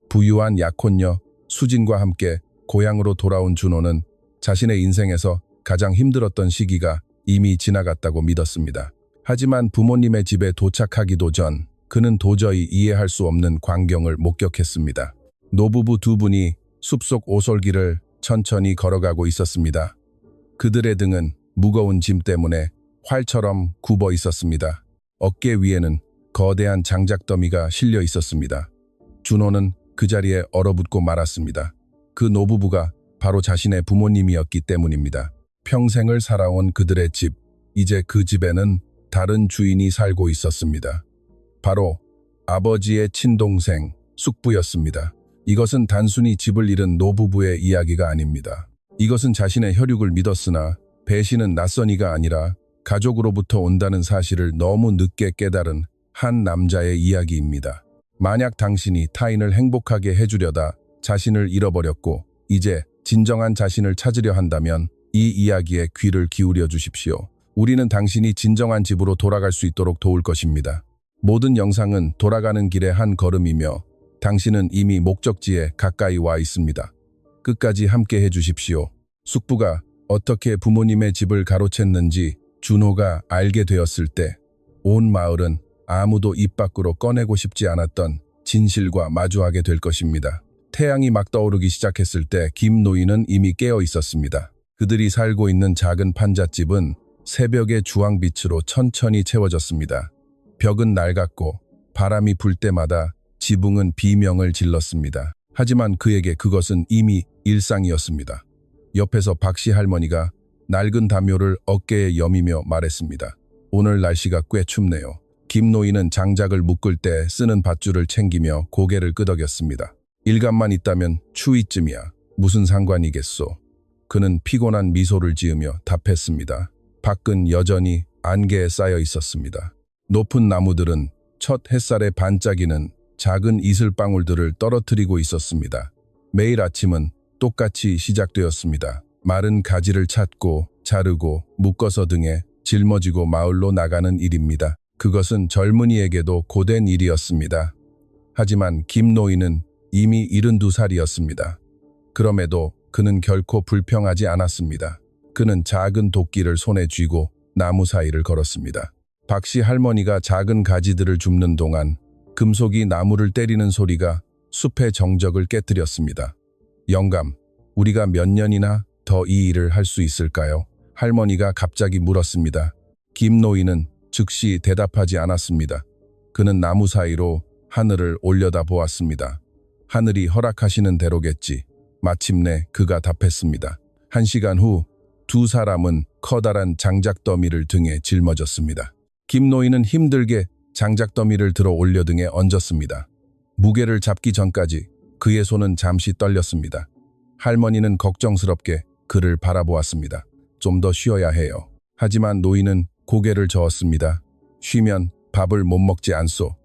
부유한 약혼녀 수진과 함께 고향으로 돌아온 준호는 자신의 인생에서 가장 힘들었던 시기가 이미 지나갔다고 믿었습니다. 하지만 부모님의 집에 도착하기도 전 그는 도저히 이해할 수 없는 광경을 목격했습니다. 노부부 두 분이 숲속 오솔길을 천천히 걸어가고 있었습니다. 그들의 등은 무거운 짐 때문에 활처럼 굽어 있었습니다. 어깨 위에는 거대한 장작더미가 실려 있었습니다. 준호는 그 자리에 얼어붙고 말았습니다. 그 노부부가 바로 자신의 부모님이었기 때문입니다. 평생을 살아온 그들의 집, 이제 그 집에는 다른 주인이 살고 있었습니다. 바로 아버지의 친동생 숙부였습니다. 이것은 단순히 집을 잃은 노부부의 이야기가 아닙니다. 이것은 자신의 혈육을 믿었으나 배신은 낯선 이가 아니라 가족으로부터 온다는 사실을 너무 늦게 깨달은 한 남자의 이야기입니다. 만약 당신이 타인을 행복하게 해주려다 자신을 잃어버렸고 이제 진정한 자신을 찾으려 한다면 이 이야기에 귀를 기울여 주십시오. 우리는 당신이 진정한 집으로 돌아갈 수 있도록 도울 것입니다. 모든 영상은 돌아가는 길의 한 걸음이며 당신은 이미 목적지에 가까이 와 있습니다. 끝까지 함께 해주십시오. 숙부가 어떻게 부모님의 집을 가로챘는지 준호가 알게 되었을 때 온 마을은 아무도 입 밖으로 꺼내고 싶지 않았던 진실과 마주하게 될 것입니다. 태양이 막 떠오르기 시작했을 때 김 노인은 이미 깨어 있었습니다. 그들이 살고 있는 작은 판잣집은 새벽의 주황빛으로 천천히 채워졌습니다. 벽은 낡았고 바람이 불 때마다 지붕은 비명을 질렀습니다. 하지만 그에게 그것은 이미 일상이었습니다. 옆에서 박씨 할머니가 낡은 담요를 어깨에 여미며 말했습니다. 오늘 날씨가 꽤 춥네요. 김 노인은 장작을 묶을 때 쓰는 밧줄을 챙기며 고개를 끄덕였습니다. 일감만 있다면 추위쯤이야. 무슨 상관이겠소. 그는 피곤한 미소를 지으며 답했습니다. 밖은 여전히 안개에 쌓여 있었습니다. 높은 나무들은 첫 햇살에 반짝이는 작은 이슬방울들을 떨어뜨리고 있었습니다. 매일 아침은 똑같이 시작되었습니다. 마른 가지를 찾고 자르고 묶어서 등에 짊어지고 마을로 나가는 일입니다. 그것은 젊은이에게도 고된 일이었습니다. 하지만 김 노인은 이미 72살이었습니다. 그럼에도 그는 결코 불평하지 않았습니다. 그는 작은 도끼를 손에 쥐고 나무 사이를 걸었습니다. 박씨 할머니가 작은 가지들을 줍는 동안 금속이 나무를 때리는 소리가 숲의 정적을 깨뜨렸습니다. 영감, 우리가 몇 년이나 더 이 일을 할 수 있을까요? 할머니가 갑자기 물었습니다. 김 노인은 즉시 대답하지 않았습니다. 그는 나무 사이로 하늘을 올려다 보았습니다. 하늘이 허락하시는 대로겠지. 마침내 그가 답했습니다. 1시간 후 두 사람은 커다란 장작더미를 등에 짊어졌습니다. 김 노인은 힘들게 장작더미를 들어 올려 등에 얹었습니다. 무게를 잡기 전까지 그의 손은 잠시 떨렸습니다. 할머니는 걱정스럽게 그를 바라보았습니다. 좀 더 쉬어야 해요. 하지만 노인은 고개를 저었습니다. 쉬면 밥을 못 먹지 않소.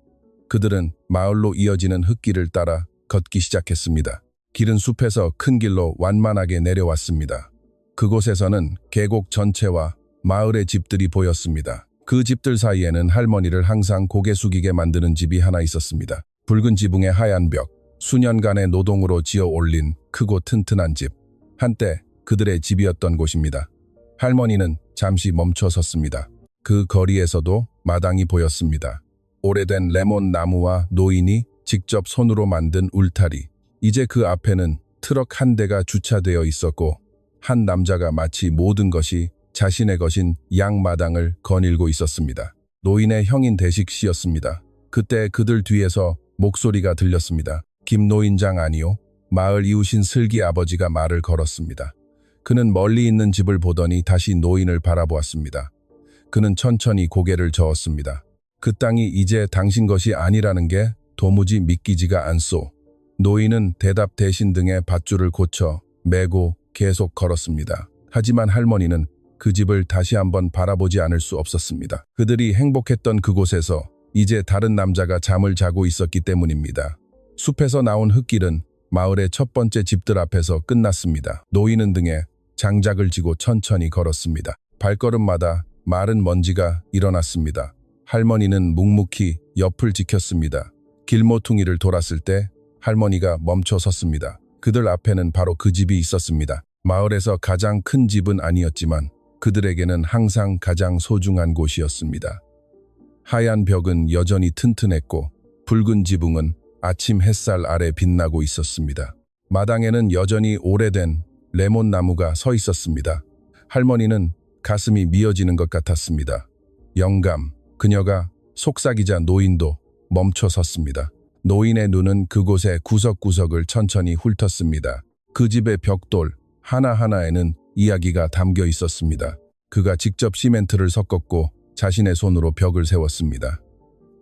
그들은 마을로 이어지는 흙길을 따라 걷기 시작했습니다. 길은 숲에서 큰 길로 완만하게 내려왔습니다. 그곳에서는 계곡 전체와 마을의 집들이 보였습니다. 그 집들 사이에는 할머니를 항상 고개 숙이게 만드는 집이 하나 있었습니다. 붉은 지붕의 하얀 벽, 수년간의 노동으로 지어 올린 크고 튼튼한 집. 한때 그들의 집이었던 곳입니다. 할머니는 잠시 멈춰 섰습니다. 그 거리에서도 마당이 보였습니다. 오래된 레몬 나무와 노인이 직접 손으로 만든 울타리. 이제 그 앞에는 트럭 한 대가 주차되어 있었고 한 남자가 마치 모든 것이 자신의 것인 양마당을 거닐고 있었습니다. 노인의 형인 대식 씨였습니다. 그때 그들 뒤에서 목소리가 들렸습니다. 김 노인장 아니요? 마을 이웃인 슬기 아버지가 말을 걸었습니다. 그는 멀리 있는 집을 보더니 다시 노인을 바라보았습니다. 그는 천천히 고개를 저었습니다. 그 땅이 이제 당신 것이 아니라는 게 도무지 믿기지가 않소. 노인은 대답 대신 등에 밧줄을 고쳐 메고 계속 걸었습니다. 하지만 할머니는 그 집을 다시 한번 바라보지 않을 수 없었습니다. 그들이 행복했던 그곳에서 이제 다른 남자가 잠을 자고 있었기 때문입니다. 숲에서 나온 흙길은 마을의 첫 번째 집들 앞에서 끝났습니다. 노인은 등에 장작을 지고 천천히 걸었습니다. 발걸음마다 마른 먼지가 일어났습니다. 할머니는 묵묵히 옆을 지켰습니다. 길모퉁이를 돌았을 때 할머니가 멈춰 섰습니다. 그들 앞에는 바로 그 집이 있었습니다. 마을에서 가장 큰 집은 아니었지만 그들에게는 항상 가장 소중한 곳이었습니다. 하얀 벽은 여전히 튼튼했고 붉은 지붕은 아침 햇살 아래 빛나고 있었습니다. 마당에는 여전히 오래된 레몬나무가 서 있었습니다. 할머니는 가슴이 미어지는 것 같았습니다. 영감, 그녀가 속삭이자 노인도 멈춰 섰습니다. 노인의 눈은 그곳의 구석구석을 천천히 훑었습니다. 그 집의 벽돌 하나하나에는 이야기가 담겨 있었습니다. 그가 직접 시멘트를 섞었고 자신의 손으로 벽을 세웠습니다.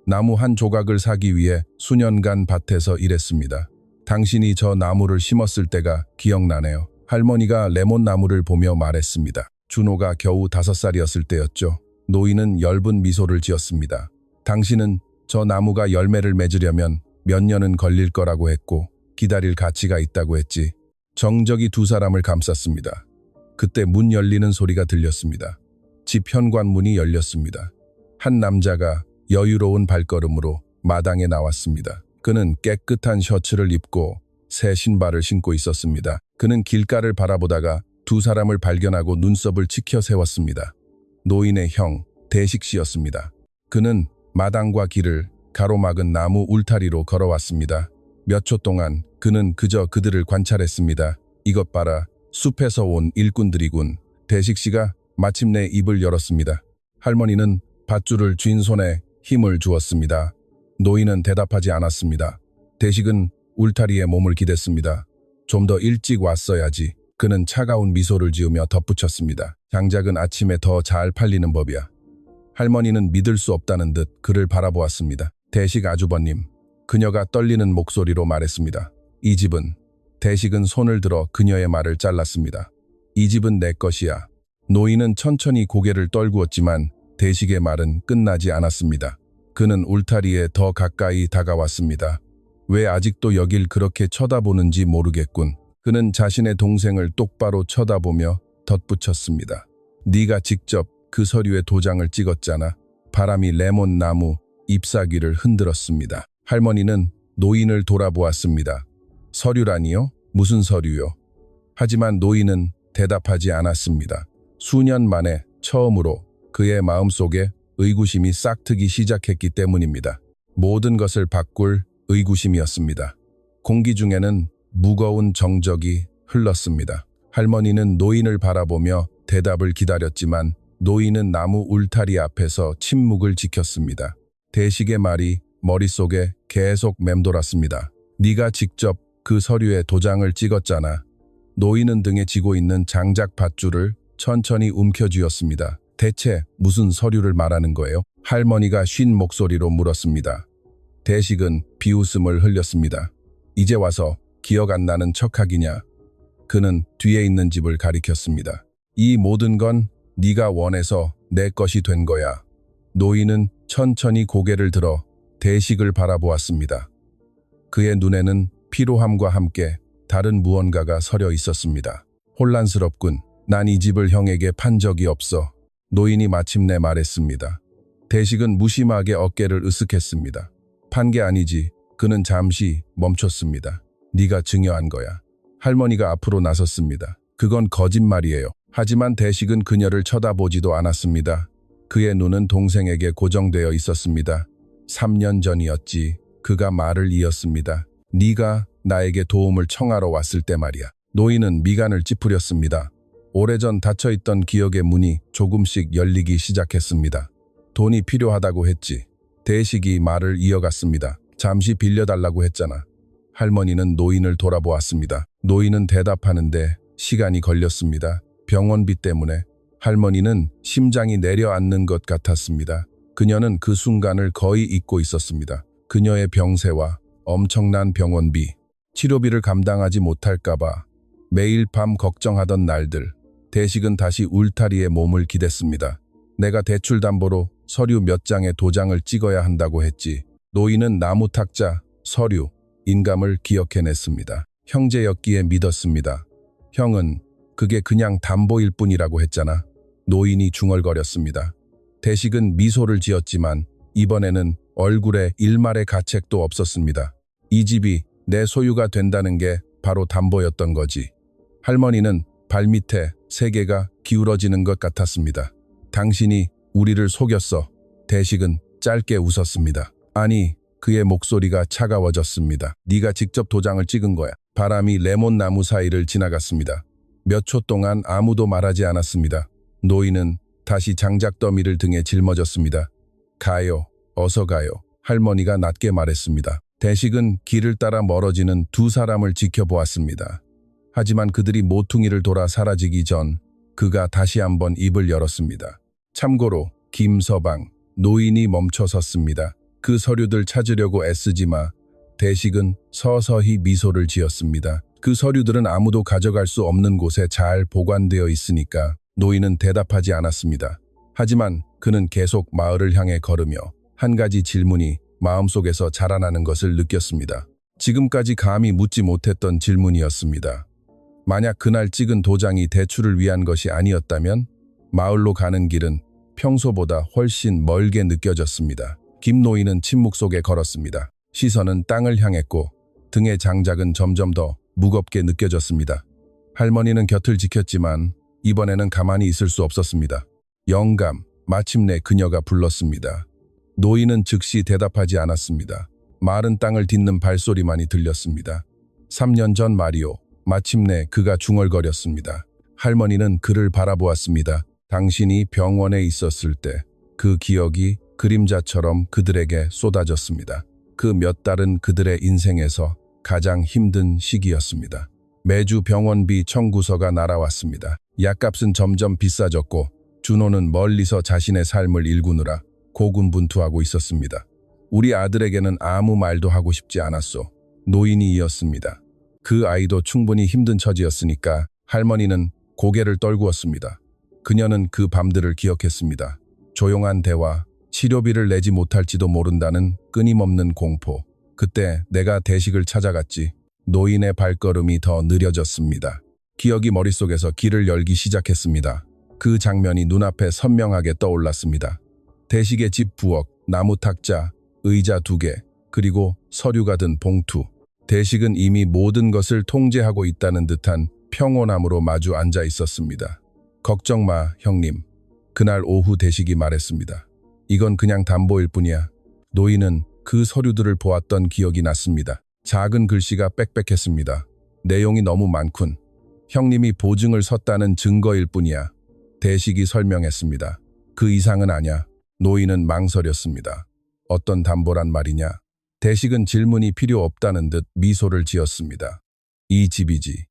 나무 한 조각을 사기 위해 수년간 밭에서 일했습니다. 당신이 저 나무를 심었을 때가 기억나네요. 할머니가 레몬나무를 보며 말했습니다. 준호가 겨우 5살이었을 때였죠. 노인은 엷은 미소를 지었습니다. 당신은 저 나무가 열매를 맺으려면 몇 년은 걸릴 거라고 했고 기다릴 가치가 있다고 했지. 정적이 두 사람을 감쌌습니다. 그때 문 열리는 소리가 들렸습니다. 집 현관문이 열렸습니다. 한 남자가 여유로운 발걸음으로 마당에 나왔습니다. 그는 깨끗한 셔츠를 입고 새 신발을 신고 있었습니다. 그는 길가를 바라보다가 두 사람을 발견하고 눈썹을 치켜 세웠습니다. 노인의 형, 대식 씨였습니다. 그는 마당과 길을 가로막은 나무 울타리로 걸어왔습니다. 몇 초 동안 그는 그저 그들을 관찰했습니다. 이것 봐라, 숲에서 온 일꾼들이군. 대식 씨가 마침내 입을 열었습니다. 할머니는 밧줄을 쥔 손에 힘을 주었습니다. 노인은 대답하지 않았습니다. 대식은 울타리에 몸을 기댔습니다. 좀 더 일찍 왔어야지. 그는 차가운 미소를 지으며 덧붙였습니다. 장작은 아침에 더 잘 팔리는 법이야. 할머니는 믿을 수 없다는 듯 그를 바라보았습니다. 대식 아주버님, 그녀가 떨리는 목소리로 말했습니다. 이 집은, 대식은 손을 들어 그녀의 말을 잘랐습니다. 이 집은 내 것이야. 노인은 천천히 고개를 떨구었지만 대식의 말은 끝나지 않았습니다. 그는 울타리에 더 가까이 다가왔습니다. 왜 아직도 여길 그렇게 쳐다보는지 모르겠군. 그는 자신의 동생을 똑바로 쳐다보며 덧붙였습니다. 네가 직접 그 서류에 도장을 찍었잖아. 바람이 레몬나무 잎사귀를 흔들었습니다. 할머니는 노인을 돌아보았습니다. 서류라니요? 무슨 서류요? 하지만 노인은 대답하지 않았습니다. 수년 만에 처음으로 그의 마음속에 의구심이 싹트기 시작했기 때문입니다. 모든 것을 바꿀 의구심이었습니다. 공기 중에는 무거운 정적이 흘렀습니다. 할머니는 노인을 바라보며 대답을 기다렸지만 노인은 나무 울타리 앞에서 침묵을 지켰습니다. 대식의 말이 머릿속에 계속 맴돌았습니다. 네가 직접 그 서류에 도장을 찍었잖아. 노인은 등에 지고 있는 장작 밧줄을 천천히 움켜쥐었습니다. 대체 무슨 서류를 말하는 거예요? 할머니가 쉰 목소리로 물었습니다. 대식은 비웃음을 흘렸습니다. 이제 와서 기억 안 나는 척하기냐. 그는 뒤에 있는 집을 가리켰습니다. 이 모든 건 네가 원해서 내 것이 된 거야. 노인은 천천히 고개를 들어 대식을 바라보았습니다. 그의 눈에는 피로함과 함께 다른 무언가가 서려 있었습니다. 혼란스럽군. 난 이 집을 형에게 판 적이 없어. 노인이 마침내 말했습니다. 대식은 무심하게 어깨를 으쓱했습니다. 판 게 아니지. 그는 잠시 멈췄습니다. 네가 증여한 거야. 할머니가 앞으로 나섰습니다. 그건 거짓말이에요. 하지만 대식은 그녀를 쳐다보지도 않았습니다. 그의 눈은 동생에게 고정되어 있었습니다. 3년 전이었지. 그가 말을 이었습니다. 네가 나에게 도움을 청하러 왔을 때 말이야. 노인은 미간을 찌푸렸습니다. 오래전 닫혀있던 기억의 문이 조금씩 열리기 시작했습니다. 돈이 필요하다고 했지. 대식이 말을 이어갔습니다. 잠시 빌려달라고 했잖아. 할머니는 노인을 돌아보았습니다. 노인은 대답하는데 시간이 걸렸습니다. 병원비 때문에. 할머니는 심장이 내려앉는 것 같았습니다. 그녀는 그 순간을 거의 잊고 있었습니다. 그녀의 병세와 엄청난 병원비, 치료비를 감당하지 못할까봐 매일 밤 걱정하던 날들. 대식은 다시 울타리에 몸을 기댔습니다. 내가 대출담보로 서류 몇 장에 도장을 찍어야 한다고 했지. 노인은 나무 탁자, 서류, 인감을 기억해냈습니다. 형제였기에 믿었습니다. 형은 그게 그냥 담보일 뿐이라고 했잖아. 노인이 중얼거렸습니다. 대식은 미소를 지었지만 이번에는 얼굴에 일말의 가책도 없었습니다. 이 집이 내 소유가 된다는 게 바로 담보였던 거지. 할머니는 발밑에 세계가 기울어지는 것 같았습니다. 당신이 우리를 속였어. 대식은 짧게 웃었습니다. 아니, 그의 목소리가 차가워졌습니다. 네가 직접 도장을 찍은 거야. 바람이 레몬나무 사이를 지나갔습니다. 몇 초 동안 아무도 말하지 않았습니다. 노인은 다시 장작 더미를 등에 짊어졌습니다. 가요. 어서 가요. 할머니가 낮게 말했습니다. 대식은 길을 따라 멀어지는 두 사람을 지켜보았습니다. 하지만 그들이 모퉁이를 돌아 사라지기 전 그가 다시 한번 입을 열었습니다. 참고로 김서방, 노인이 멈춰 섰습니다. 그 서류들 찾으려고 애쓰지 마. 대식은 서서히 미소를 지었습니다. 그 서류들은 아무도 가져갈 수 없는 곳에 잘 보관되어 있으니까. 노인은 대답하지 않았습니다. 하지만 그는 계속 마을을 향해 걸으며 한 가지 질문이 마음속에서 자라나는 것을 느꼈습니다. 지금까지 감히 묻지 못했던 질문이었습니다. 만약 그날 찍은 도장이 대출을 위한 것이 아니었다면 마을로 가는 길은 평소보다 훨씬 멀게 느껴졌습니다. 김노인은 침묵 속에 걸었습니다. 시선은 땅을 향했고 등의 장작은 점점 더 무겁게 느껴졌습니다. 할머니는 곁을 지켰지만 이번에는 가만히 있을 수 없었습니다. 영감, 마침내 그녀가 불렀습니다. 노인은 즉시 대답하지 않았습니다. 마른 땅을 딛는 발소리만이 들렸습니다. 3년 전 말이오. 마침내 그가 중얼거렸습니다. 할머니는 그를 바라보았습니다. 당신이 병원에 있었을 때 그 기억이 그림자처럼 그들에게 쏟아졌습니다. 그 몇 달은 그들의 인생에서 가장 힘든 시기였습니다. 매주 병원비 청구서가 날아왔습니다. 약값은 점점 비싸졌고 준호는 멀리서 자신의 삶을 일구느라 고군분투하고 있었습니다. 우리 아들에게는 아무 말도 하고 싶지 않았소. 노인이 이었습니다. 그 아이도 충분히 힘든 처지였으니까 할머니는 고개를 떨구었습니다. 그녀는 그 밤들을 기억했습니다. 조용한 대화, 치료비를 내지 못할지도 모른다는 끊임없는 공포. 그때 내가 대식을 찾아갔지. 노인의 발걸음이 더 느려졌습니다. 기억이 머릿속에서 길을 열기 시작했습니다. 그 장면이 눈앞에 선명하게 떠올랐습니다. 대식의 집 부엌, 나무 탁자, 의자 2개, 그리고 서류가 든 봉투. 대식은 이미 모든 것을 통제하고 있다는 듯한 평온함으로 마주 앉아 있었습니다. 걱정 마, 형님. 그날 오후 대식이 말했습니다. 이건 그냥 담보일 뿐이야. 노인은 그 서류들을 보았던 기억이 났습니다. 작은 글씨가 빽빽했습니다. 내용이 너무 많군. 형님이 보증을 섰다는 증거일 뿐이야. 대식이 설명했습니다. 그 이상은 아냐. 노인은 망설였습니다. 어떤 담보란 말이냐. 대식은 질문이 필요 없다는 듯 미소를 지었습니다. 이 집이지.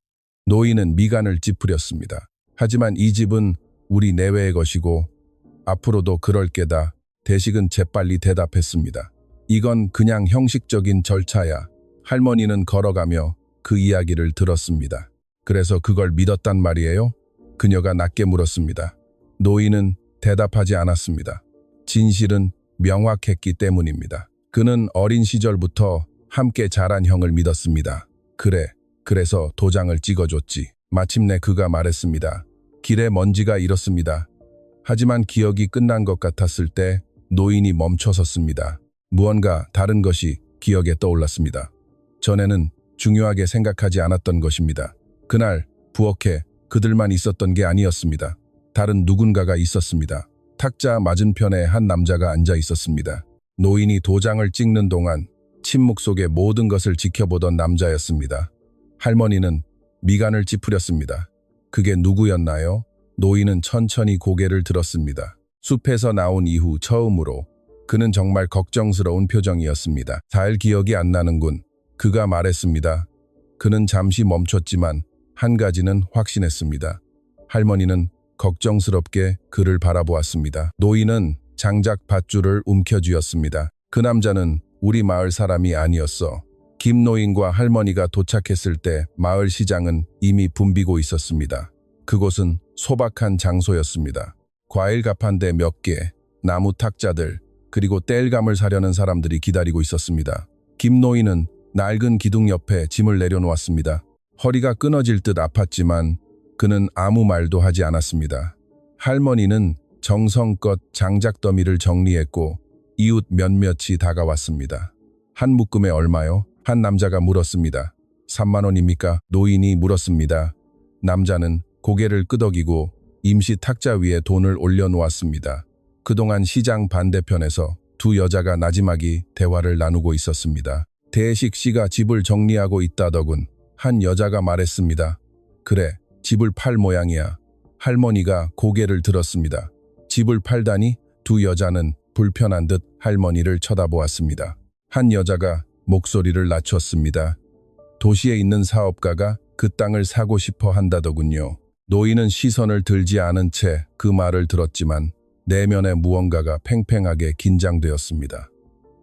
노인은 미간을 찌푸렸습니다. 하지만 이 집은 우리 내외의 것이고 앞으로도 그럴 게다. 대식은 재빨리 대답했습니다. 이건 그냥 형식적인 절차야. 할머니는 걸어가며 그 이야기를 들었습니다. 그래서 그걸 믿었단 말이에요? 그녀가 낮게 물었습니다. 노인은 대답하지 않았습니다. 진실은 명확했기 때문입니다. 그는 어린 시절부터 함께 자란 형을 믿었습니다. 그래, 그래서 도장을 찍어줬지. 마침내 그가 말했습니다. 길에 먼지가 일었습니다. 하지만 기억이 끝난 것 같았을 때 노인이 멈춰섰습니다. 무언가 다른 것이 기억에 떠올랐습니다. 전에는 중요하게 생각하지 않았던 것입니다. 그날 부엌에 그들만 있었던 게 아니었습니다. 다른 누군가가 있었습니다. 탁자 맞은편에 한 남자가 앉아 있었습니다. 노인이 도장을 찍는 동안 침묵 속에 모든 것을 지켜보던 남자였습니다. 할머니는 미간을 찌푸렸습니다. 그게 누구였나요? 노인은 천천히 고개를 들었습니다. 숲에서 나온 이후 처음으로 그는 정말 걱정스러운 표정이었습니다. 잘 기억이 안 나는군. 그가 말했습니다. 그는 잠시 멈췄지만 한 가지는 확신했습니다. 할머니는 걱정스럽게 그를 바라보았습니다. 노인은 장작 밧줄을 움켜쥐었습니다. 그 남자는 우리 마을 사람이 아니었어. 김노인과 할머니가 도착했을 때 마을 시장은 이미 붐비고 있었습니다. 그곳은 소박한 장소였습니다. 과일 가판대 몇 개, 나무 탁자들, 그리고 땔감을 사려는 사람들이 기다리고 있었습니다. 김노인은 낡은 기둥 옆에 짐을 내려놓았습니다. 허리가 끊어질 듯 아팠지만 그는 아무 말도 하지 않았습니다. 할머니는 정성껏 장작 더미를 정리했고 이웃 몇몇이 다가왔습니다. 한 묶음에 얼마요? 한 남자가 물었습니다. 3만 원입니까? 노인이 물었습니다. 남자는 고개를 끄덕이고 임시 탁자 위에 돈을 올려놓았습니다. 그동안 시장 반대편에서 두 여자가 나지막이 대화를 나누고 있었습니다. 대식 씨가 집을 정리하고 있다더군. 한 여자가 말했습니다. 그래, 집을 팔 모양이야. 할머니가 고개를 들었습니다. 집을 팔다니? 두 여자는 불편한 듯 할머니를 쳐다보았습니다. 한 여자가 목소리를 낮췄습니다. 도시에 있는 사업가가 그 땅을 사고 싶어 한다더군요. 노인은 시선을 들지 않은 채 그 말을 들었지만 내면의 무언가가 팽팽하게 긴장되었습니다.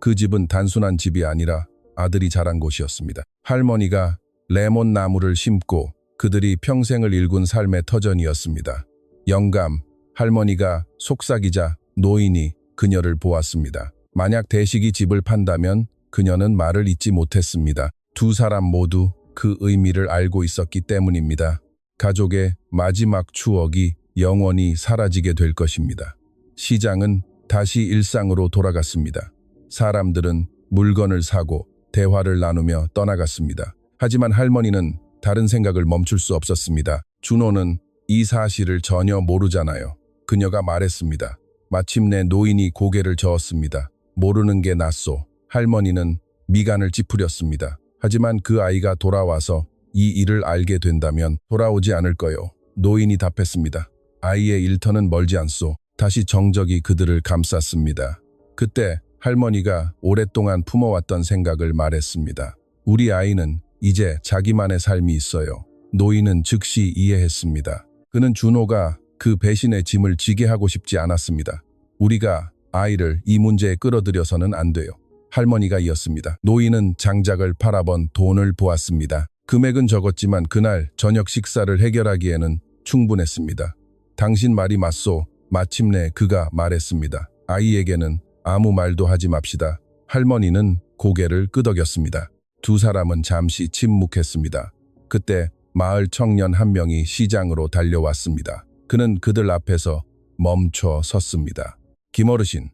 그 집은 단순한 집이 아니라 아들이 자란 곳이었습니다. 할머니가 레몬 나무를 심고 그들이 평생을 일군 삶의 터전이었습니다. 영감, 할머니가 속삭이자 노인이 그녀를 보았습니다. 만약 대식이 집을 판다면 그녀는 말을 잇지 못했습니다. 두 사람 모두 그 의미를 알고 있었기 때문입니다. 가족의 마지막 추억이 영원히 사라지게 될 것입니다. 시장은 다시 일상으로 돌아갔습니다. 사람들은 물건을 사고 대화를 나누며 떠나갔습니다. 하지만 할머니는 다른 생각을 멈출 수 없었습니다. 준호는 이 사실을 전혀 모르잖아요. 그녀가 말했습니다. 마침내 노인이 고개를 저었습니다. 모르는 게 낫소. 할머니는 미간을 찌푸렸습니다. 하지만 그 아이가 돌아와서 이 일을 알게 된다면 돌아오지 않을 거요. 노인이 답했습니다. 아이의 일터는 멀지 않소. 다시 정적이 그들을 감쌌습니다. 그때 할머니가 오랫동안 품어왔던 생각을 말했습니다. 우리 아이는 이제 자기만의 삶이 있어요. 노인은 즉시 이해했습니다. 그는 준호가 그 배신의 짐을 지게 하고 싶지 않았습니다. 우리가 아이를 이 문제에 끌어들여서는 안 돼요. 할머니가 이었습니다. 노인은 장작을 팔아번 돈을 보았습니다. 금액은 적었지만 그날 저녁 식사를 해결하기에는 충분했습니다. 당신 말이 맞소. 마침내 그가 말했습니다. 아이에게는 아무 말도 하지 맙시다. 할머니는 고개를 끄덕였습니다. 두 사람은 잠시 침묵했습니다. 그때 마을 청년 한 명이 시장으로 달려왔습니다. 그는 그들 앞에서 멈춰 섰습니다. 김어르신,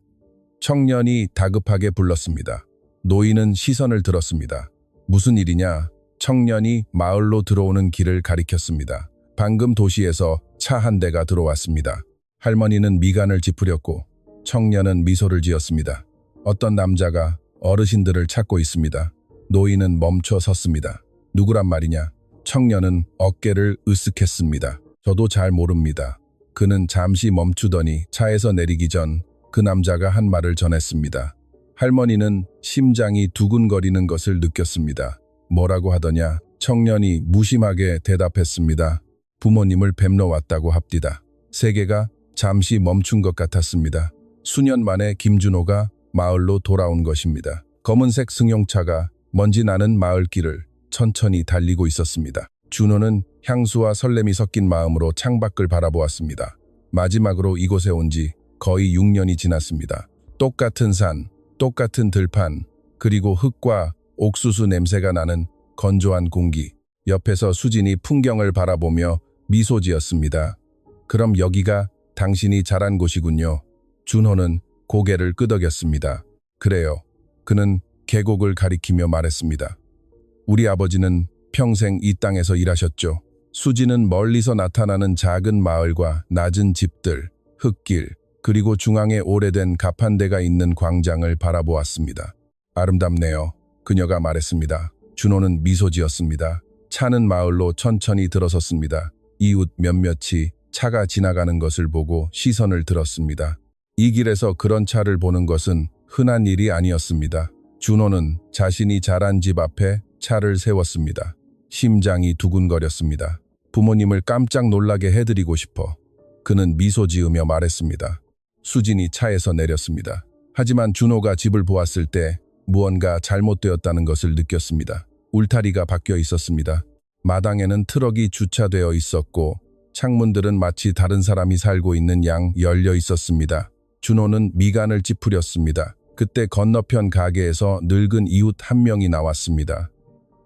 청년이 다급하게 불렀습니다. 노인은 시선을 들었습니다. 무슨 일이냐? 청년이 마을로 들어오는 길을 가리켰습니다. 방금 도시에서 차 한 대가 들어왔습니다. 할머니는 미간을 찌푸렸고 청년은 미소를 지었습니다. 어떤 남자가 어르신들을 찾고 있습니다. 노인은 멈춰 섰습니다. 누구란 말이냐? 청년은 어깨를 으쓱했습니다. 저도 잘 모릅니다. 그는 잠시 멈추더니 차에서 내리기 전 그 남자가 한 말을 전했습니다. 할머니는 심장이 두근거리는 것을 느꼈습니다. 뭐라고 하더냐? 청년이 무심하게 대답했습니다. 부모님을 뵙러 왔다고 합디다. 세계가 잠시 멈춘 것 같았습니다. 수년 만에 김준호가 마을로 돌아온 것입니다. 검은색 승용차가 먼지 나는 마을길을 천천히 달리고 있었습니다. 준호는 향수와 설렘이 섞인 마음으로 창밖을 바라보았습니다. 마지막으로 이곳에 온 지 거의 6년이 지났습니다. 똑같은 산, 똑같은 들판, 그리고 흙과 옥수수 냄새가 나는 건조한 공기. 옆에서 수진이 풍경을 바라보며 미소 지었습니다. 그럼 여기가 당신이 자란 곳이군요. 준호는 고개를 끄덕였습니다. 그래요. 그는 계곡을 가리키며 말했습니다. 우리 아버지는 평생 이 땅에서 일하셨죠. 수진은 멀리서 나타나는 작은 마을과 낮은 집들, 흙길, 그리고 중앙에 오래된 가판대가 있는 광장을 바라보았습니다. 아름답네요. 그녀가 말했습니다. 준호는 미소 지었습니다. 차는 마을로 천천히 들어섰습니다. 이웃 몇몇이 차가 지나가는 것을 보고 시선을 들었습니다. 이 길에서 그런 차를 보는 것은 흔한 일이 아니었습니다. 준호는 자신이 자란 집 앞에 차를 세웠습니다. 심장이 두근거렸습니다. 부모님을 깜짝 놀라게 해드리고 싶어. 그는 미소 지으며 말했습니다. 수진이 차에서 내렸습니다. 하지만 준호가 집을 보았을 때 무언가 잘못되었다는 것을 느꼈습니다. 울타리가 바뀌어 있었습니다. 마당에는 트럭이 주차되어 있었고 창문들은 마치 다른 사람이 살고 있는 양 열려 있었습니다. 준호는 미간을 찌푸렸습니다. 그때 건너편 가게에서 늙은 이웃 한 명이 나왔습니다.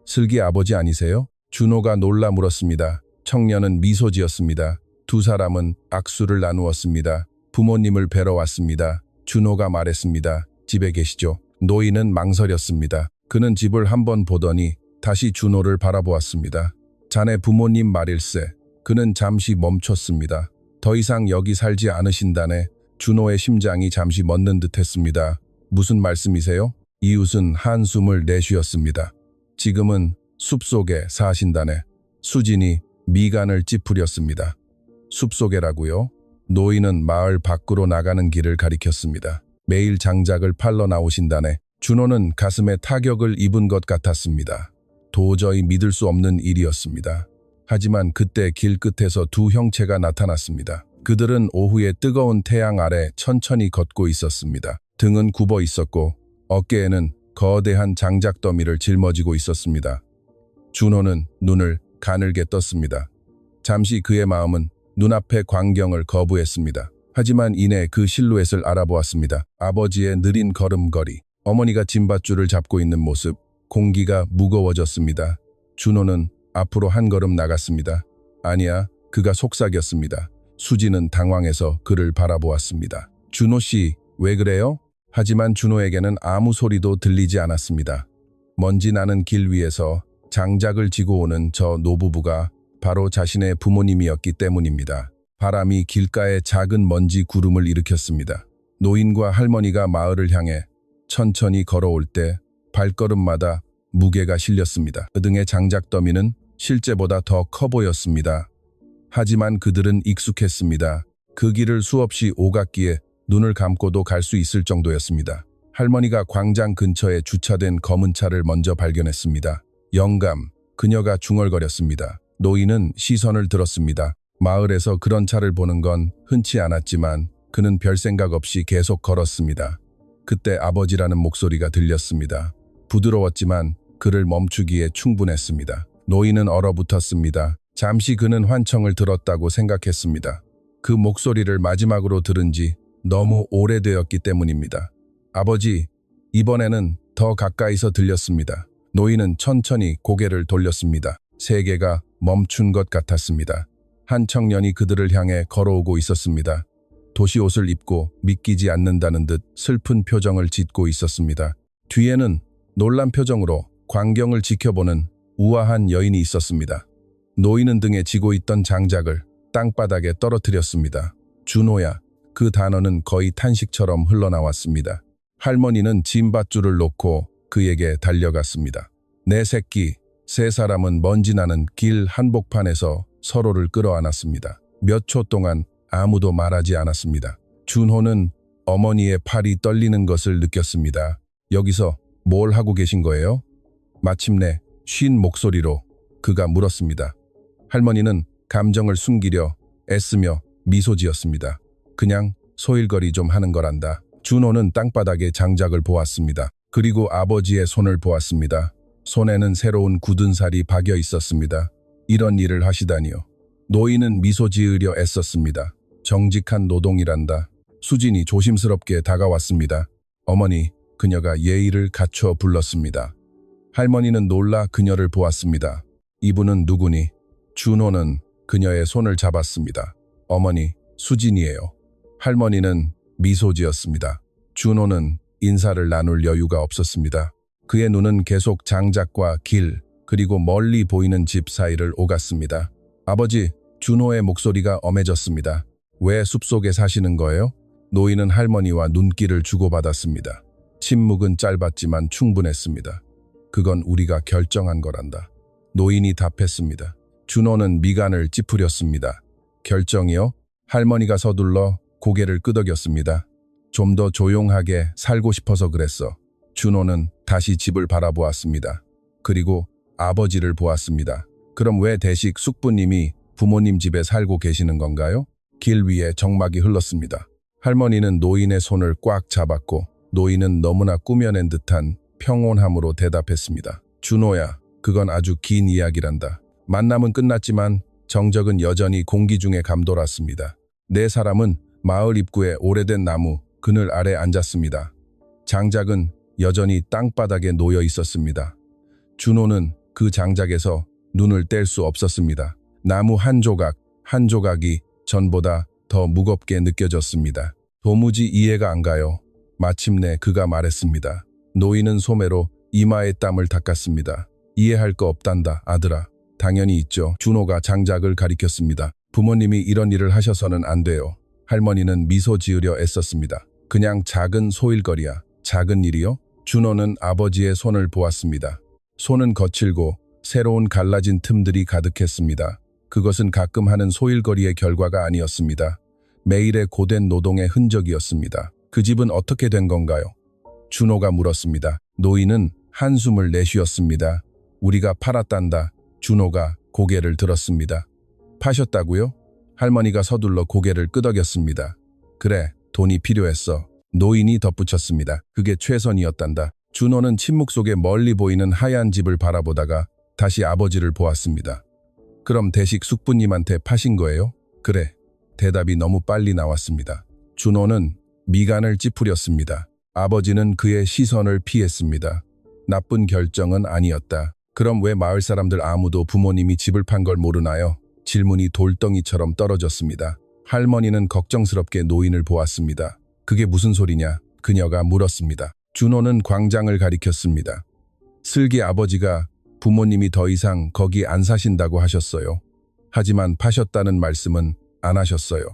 슬기 아버지 아니세요? 준호가 놀라 물었습니다. 청년은 미소 지었습니다. 두 사람은 악수를 나누었습니다. 부모님을 뵈러 왔습니다. 준호가 말했습니다. 집에 계시죠? 노인은 망설였습니다. 그는 집을 한번 보더니 다시 준호를 바라보았습니다. 자네 부모님 말일세. 그는 잠시 멈췄습니다. 더 이상 여기 살지 않으신다네. 준호의 심장이 잠시 멎는 듯했습니다. 무슨 말씀이세요? 이웃은 한숨을 내쉬었습니다. 지금은 숲속에 사신다네. 수진이 미간을 찌푸렸습니다. 숲속에라고요? 노인은 마을 밖으로 나가는 길을 가리켰습니다. 매일 장작을 팔러 나오신다네. 준호는 가슴에 타격을 입은 것 같았습니다. 도저히 믿을 수 없는 일이었습니다. 하지만 그때 길끝에서 두 형체가 나타났습니다. 그들은 오후에 뜨거운 태양 아래 천천히 걷고 있었습니다. 등은 굽어 있었고 어깨에는 거대한 장작더미를 짊어지고 있었습니다. 준호는 눈을 가늘게 떴습니다. 잠시 그의 마음은 눈앞의 광경을 거부했습니다. 하지만 이내 그 실루엣을 알아보았습니다. 아버지의 느린 걸음걸이, 어머니가 짐밧줄을 잡고 있는 모습, 공기가 무거워졌습니다. 준호는 앞으로 한 걸음 나갔습니다. 아니야, 그가 속삭였습니다. 수지는 당황해서 그를 바라보았습니다. 준호 씨, 왜 그래요? 하지만 준호에게는 아무 소리도 들리지 않았습니다. 먼지 나는 길 위에서 장작을 지고 오는 저 노부부가 바로 자신의 부모님이었기 때문입니다. 바람이 길가에 작은 먼지 구름을 일으켰습니다. 노인과 할머니가 마을을 향해 천천히 걸어올 때 발걸음마다 무게가 실렸습니다. 그 등의 장작더미는 실제보다 더 커 보였습니다. 하지만 그들은 익숙했습니다. 그 길을 수없이 오갔기에 눈을 감고도 갈 수 있을 정도였습니다. 할머니가 광장 근처에 주차된 검은 차를 먼저 발견했습니다. 영감, 그녀가 중얼거렸습니다. 노인은 시선을 들었습니다. 마을에서 그런 차를 보는 건 흔치 않았지만 그는 별 생각 없이 계속 걸었습니다. 그때 아버지라는 목소리가 들렸습니다. 부드러웠지만 그를 멈추기에 충분했습니다. 노인은 얼어붙었습니다. 잠시 그는 환청을 들었다고 생각했습니다. 그 목소리를 마지막으로 들은 지 너무 오래되었기 때문입니다. 아버지, 이번에는 더 가까이서 들렸습니다. 노인은 천천히 고개를 돌렸습니다. 세계가 멈춘 것 같았습니다. 한 청년이 그들을 향해 걸어오고 있었습니다. 도시옷을 입고 믿기지 않는다는 듯 슬픈 표정을 짓고 있었습니다. 뒤에는 놀란 표정으로 광경을 지켜보는 우아한 여인이 있었습니다. 노인은 등에 지고 있던 장작을 땅바닥에 떨어뜨렸습니다. 준호야, 그 단어는 거의 탄식처럼 흘러나왔습니다. 할머니는 짐밧줄을 놓고 그에게 달려갔습니다. 내 새끼, 세 사람은 먼지 나는 길 한복판에서 서로를 끌어안았습니다. 몇 초 동안 아무도 말하지 않았습니다. 준호는 어머니의 팔이 떨리는 것을 느꼈습니다. 여기서 뭘 하고 계신 거예요? 마침내 쉰 목소리로 그가 물었습니다. 할머니는 감정을 숨기려 애쓰며 미소 지었습니다. 그냥 소일거리 좀 하는 거란다. 준호는 땅바닥에 장작을 보았습니다. 그리고 아버지의 손을 보았습니다. 손에는 새로운 굳은 살이 박여 있었습니다. 이런 일을 하시다니요. 노인은 미소 지으려 애썼습니다. 정직한 노동이란다. 수진이 조심스럽게 다가왔습니다. 어머니, 그녀가 예의를 갖춰 불렀습니다. 할머니는 놀라 그녀를 보았습니다. 이분은 누구니? 준호는 그녀의 손을 잡았습니다. 어머니, 수진이에요. 할머니는 미소 지었습니다. 준호는 인사를 나눌 여유가 없었습니다. 그의 눈은 계속 장작과 길, 그리고 멀리 보이는 집 사이를 오갔습니다. 아버지, 준호의 목소리가 엄해졌습니다. 왜 숲속에 사시는 거예요? 노인은 할머니와 눈길을 주고받았습니다. 침묵은 짧았지만 충분했습니다. 그건 우리가 결정한 거란다. 노인이 답했습니다. 준호는 미간을 찌푸렸습니다. 결정이요? 할머니가 서둘러 고개를 끄덕였습니다. 좀 더 조용하게 살고 싶어서 그랬어. 준호는 다시 집을 바라보았습니다. 그리고 아버지를 보았습니다. 그럼 왜 대식 숙부님이 부모님 집에 살고 계시는 건가요? 길 위에 정막이 흘렀습니다. 할머니는 노인의 손을 꽉 잡았고 노인은 너무나 꾸며낸 듯한 평온함으로 대답했습니다. 준호야, 그건 아주 긴 이야기란다. 만남은 끝났지만 정적은 여전히 공기 중에 감돌았습니다. 네 사람은 마을 입구에 오래된 나무 그늘 아래 앉았습니다. 장작은 여전히 땅바닥에 놓여 있었습니다. 준호는 그 장작에서 눈을 뗄 수 없었습니다. 나무 한 조각, 한 조각이 전보다 더 무겁게 느껴졌습니다. 도무지 이해가 안 가요. 마침내 그가 말했습니다. 노인은 소매로 이마에 땀을 닦았습니다. 이해할 거 없단다, 아들아. 당연히 있죠. 준호가 장작을 가리켰습니다. 부모님이 이런 일을 하셔서는 안 돼요. 할머니는 미소 지으려 애썼습니다. 그냥 작은 소일거리야. 작은 일이요? 준호는 아버지의 손을 보았습니다. 손은 거칠고 새로운 갈라진 틈들이 가득했습니다. 그것은 가끔 하는 소일거리의 결과가 아니었습니다. 매일의 고된 노동의 흔적이었습니다. 그 집은 어떻게 된 건가요? 준호가 물었습니다. 노인은 한숨을 내쉬었습니다. 우리가 팔았단다. 준호가 고개를 들었습니다. 파셨다고요? 할머니가 서둘러 고개를 끄덕였습니다. 그래, 돈이 필요했어. 노인이 덧붙였습니다. 그게 최선이었단다. 준호는 침묵 속에 멀리 보이는 하얀 집을 바라보다가 다시 아버지를 보았습니다. 그럼 대식 숙부님한테 파신 거예요? 그래. 대답이 너무 빨리 나왔습니다. 준호는 미간을 찌푸렸습니다. 아버지는 그의 시선을 피했습니다. 나쁜 결정은 아니었다. 그럼 왜 마을 사람들 아무도 부모님이 집을 판 걸 모르나요? 질문이 돌덩이처럼 떨어졌습니다. 할머니는 걱정스럽게 노인을 보았습니다. 그게 무슨 소리냐? 그녀가 물었습니다. 준호는 광장을 가리켰습니다. 슬기 아버지가 부모님이 더 이상 거기 안 사신다고 하셨어요. 하지만 파셨다는 말씀은 안 하셨어요.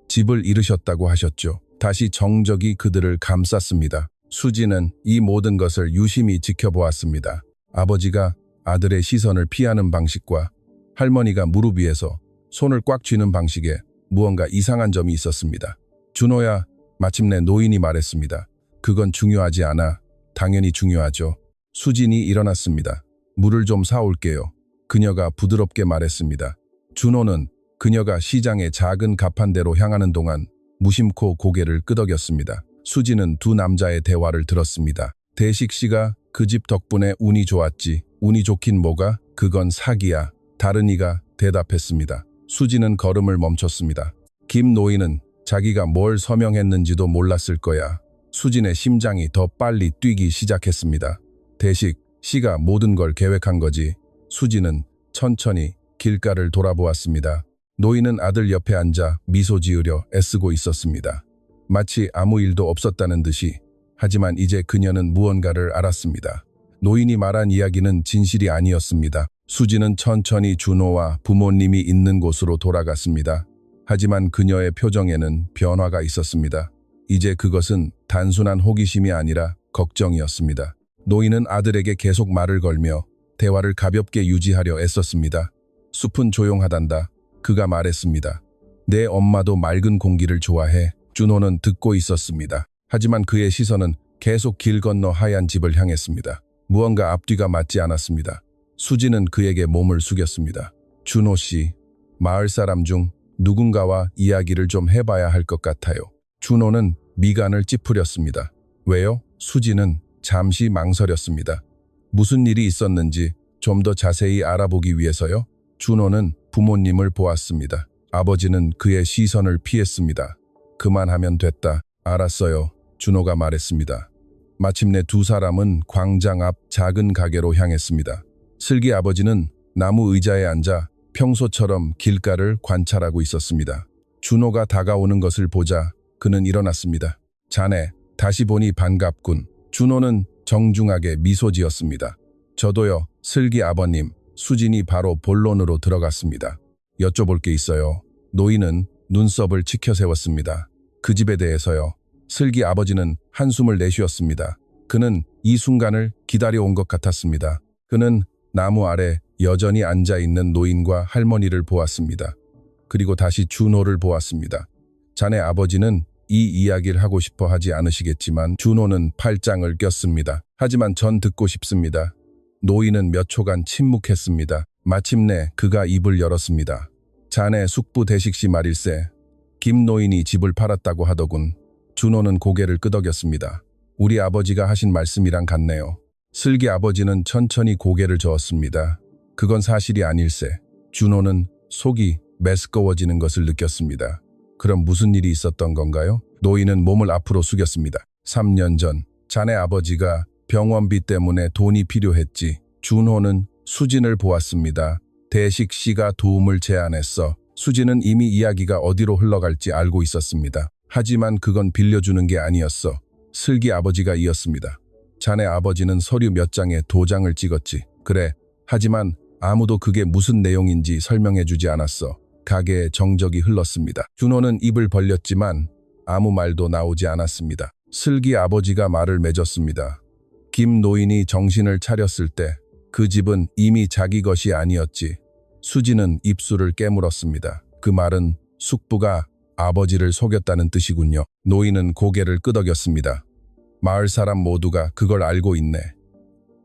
집을 잃으셨다고 하셨죠. 다시 정적이 그들을 감쌌습니다. 수지는 이 모든 것을 유심히 지켜보았습니다. 아버지가 아들의 시선을 피하는 방식과 할머니가 무릎 위에서 손을 꽉 쥐는 방식에 무언가 이상한 점이 있었습니다. 준호야, 마침내 노인이 말했습니다. 그건 중요하지 않아. 당연히 중요하죠. 수진이 일어났습니다. 물을 좀 사올게요. 그녀가 부드럽게 말했습니다. 준호는 그녀가 시장의 작은 가판대로 향하는 동안 무심코 고개를 끄덕였습니다. 수지는 두 남자의 대화를 들었습니다. 대식 씨가 그 집 덕분에 운이 좋았지. 운이 좋긴 뭐가? 그건 사기야. 다른 이가 대답했습니다. 수지는 걸음을 멈췄습니다. 김 노인은 자기가 뭘 서명했는지도 몰랐을 거야. 수진의 심장이 더 빨리 뛰기 시작했습니다. 대식 씨가 모든 걸 계획한 거지. 수지는 천천히 길가를 돌아보았습니다. 노인은 아들 옆에 앉아 미소 지으려 애쓰고 있었습니다. 마치 아무 일도 없었다는 듯이. 하지만 이제 그녀는 무언가를 알았습니다. 노인이 말한 이야기는 진실이 아니었습니다. 수지는 천천히 준호와 부모님이 있는 곳으로 돌아갔습니다. 하지만 그녀의 표정에는 변화가 있었습니다. 이제 그것은 단순한 호기심이 아니라 걱정이었습니다. 노인은 아들에게 계속 말을 걸며 대화를 가볍게 유지하려 애썼습니다. 숲은 조용하단다. 그가 말했습니다. 내 엄마도 맑은 공기를 좋아해. 준호는 듣고 있었습니다. 하지만 그의 시선은 계속 길 건너 하얀 집을 향했습니다. 무언가 앞뒤가 맞지 않았습니다. 수지는 그에게 몸을 숙였습니다. 준호 씨, 마을 사람 중 누군가와 이야기를 좀 해봐야 할 것 같아요. 준호는 미간을 찌푸렸습니다. 왜요? 수지는 잠시 망설였습니다. 무슨 일이 있었는지 좀 더 자세히 알아보기 위해서요? 준호는 부모님을 보았습니다. 아버지는 그의 시선을 피했습니다. 그만하면 됐다. 알았어요. 준호가 말했습니다. 마침내 두 사람은 광장 앞 작은 가게로 향했습니다. 슬기 아버지는 나무 의자에 앉아 평소처럼 길가를 관찰하고 있었습니다. 준호가 다가오는 것을 보자 그는 일어났습니다. 자네, 다시 보니 반갑군. 준호는 정중하게 미소 지었습니다. 저도요, 슬기 아버님. 수진이 바로 본론으로 들어갔습니다. 여쭤볼 게 있어요. 노인은 눈썹을 치켜 세웠습니다. 그 집에 대해서요. 슬기 아버지는 한숨을 내쉬었습니다. 그는 이 순간을 기다려온 것 같았습니다. 그는 나무 아래 여전히 앉아있는 노인과 할머니를 보았습니다. 그리고 다시 준호를 보았습니다. 자네 아버지는 이 이야기를 하고 싶어 하지 않으시겠지만 준호는 팔짱을 꼈습니다. 하지만 전 듣고 싶습니다. 노인은 몇 초간 침묵했습니다. 마침내 그가 입을 열었습니다. 자네 숙부 대식씨 말일세. 김 노인이 집을 팔았다고 하더군. 준호는 고개를 끄덕였습니다. 우리 아버지가 하신 말씀이랑 같네요. 슬기 아버지는 천천히 고개를 저었습니다. 그건 사실이 아닐세. 준호는 속이 메스꺼워지는 것을 느꼈습니다. 그럼 무슨 일이 있었던 건가요? 노인은 몸을 앞으로 숙였습니다. 3년 전 자네 아버지가 병원비 때문에 돈이 필요했지. 준호는 수진을 보았습니다. 대식 씨가 도움을 제안했어. 수진은 이미 이야기가 어디로 흘러갈지 알고 있었습니다. 하지만 그건 빌려주는 게 아니었어. 슬기 아버지가 이었습니다. 자네 아버지는 서류 몇 장에 도장을 찍었지. 그래. 하지만 아무도 그게 무슨 내용인지 설명해주지 않았어. 가게에 정적이 흘렀습니다. 준호는 입을 벌렸지만 아무 말도 나오지 않았습니다. 슬기 아버지가 말을 맺었습니다. 김 노인이 정신을 차렸을 때 그 집은 이미 자기 것이 아니었지. 수지는 입술을 깨물었습니다. 그 말은 숙부가 아버지를 속였다는 뜻이군요. 노인은 고개를 끄덕였습니다. 마을 사람 모두가 그걸 알고 있네.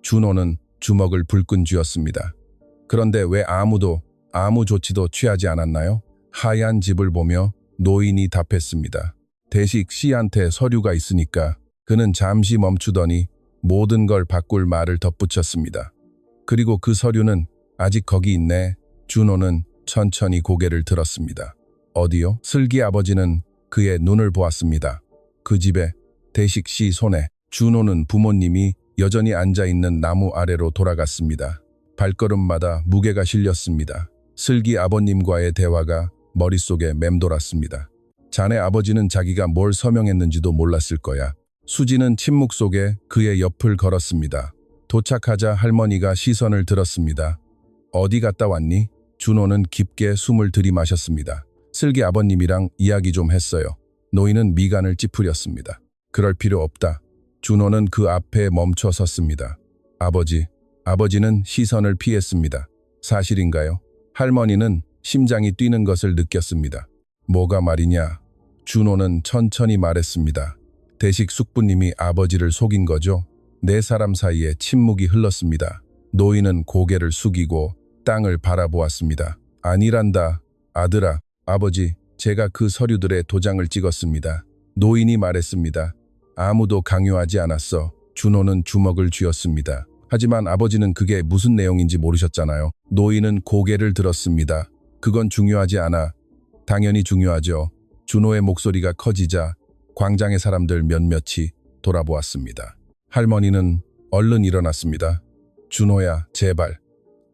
준호는 주먹을 불끈 쥐었습니다. 그런데 왜 아무도 아무 조치도 취하지 않았나요? 하얀 집을 보며 노인이 답했습니다. 대식 씨한테 서류가 있으니까. 그는 잠시 멈추더니 모든 걸 바꿀 말을 덧붙였습니다. 그리고 그 서류는 아직 거기 있네. 준호는 천천히 고개를 들었습니다. 어디요? 슬기 아버지는 그의 눈을 보았습니다. 그 집에 대식 씨 손에. 준호는 부모님이 여전히 앉아있는 나무 아래로 돌아갔습니다. 발걸음마다 무게가 실렸습니다. 슬기 아버님과의 대화가 머릿속에 맴돌았습니다. 자네 아버지는 자기가 뭘 서명했는지도 몰랐을 거야. 수지는 침묵 속에 그의 옆을 걸었습니다. 도착하자 할머니가 시선을 들었습니다. 어디 갔다 왔니? 준호는 깊게 숨을 들이마셨습니다. 슬기 아버님이랑 이야기 좀 했어요. 노인은 미간을 찌푸렸습니다. 그럴 필요 없다. 준호는 그 앞에 멈춰 섰습니다. 아버지는 시선을 피했습니다. 사실인가요? 할머니는 심장이 뛰는 것을 느꼈습니다. 뭐가 말이냐? 준호는 천천히 말했습니다. 대식 숙부님이 아버지를 속인 거죠? 네 사람 사이에 침묵이 흘렀습니다. 노인은 고개를 숙이고 땅을 바라보았습니다. 아니란다. 아들아, 아버지, 제가 그 서류들에 도장을 찍었습니다. 노인이 말했습니다. 아무도 강요하지 않았어. 준호는 주먹을 쥐었습니다. 하지만 아버지는 그게 무슨 내용인지 모르셨잖아요. 노인은 고개를 들었습니다. 그건 중요하지 않아. 당연히 중요하죠. 준호의 목소리가 커지자 광장의 사람들 몇몇이 돌아보았습니다. 할머니는 얼른 일어났습니다. 준호야, 제발.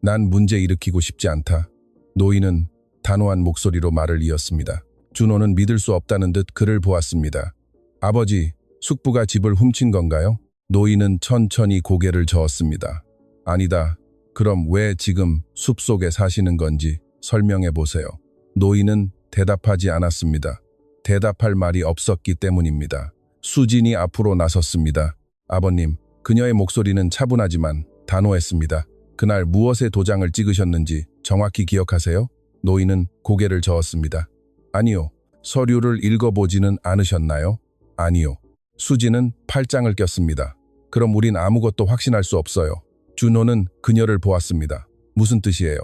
난 문제 일으키고 싶지 않다. 노인은 단호한 목소리로 말을 이었습니다. 준호는 믿을 수 없다는 듯 그를 보았습니다. 아버지, 숙부가 집을 훔친 건가요? 노인은 천천히 고개를 저었습니다. 아니다. 그럼 왜 지금 숲속에 사시는 건지 설명해 보세요. 노인은 대답하지 않았습니다. 대답할 말이 없었기 때문입니다. 수진이 앞으로 나섰습니다. 아버님, 그녀의 목소리는 차분하지만 단호했습니다. 그날 무엇에 도장을 찍으셨는지 정확히 기억하세요? 노인은 고개를 저었습니다. 아니요. 서류를 읽어보지는 않으셨나요? 아니요. 수진은 팔짱을 꼈습니다. 그럼 우린 아무것도 확신할 수 없어요. 준호는 그녀를 보았습니다. 무슨 뜻이에요?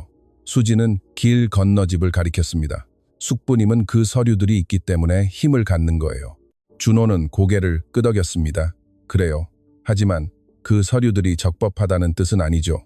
수진은 길 건너 집을 가리켰습니다. 숙부님은 그 서류들이 있기 때문에 힘을 갖는 거예요. 준호는 고개를 끄덕였습니다. 그래요. 하지만 그 서류들이 적법하다는 뜻은 아니죠.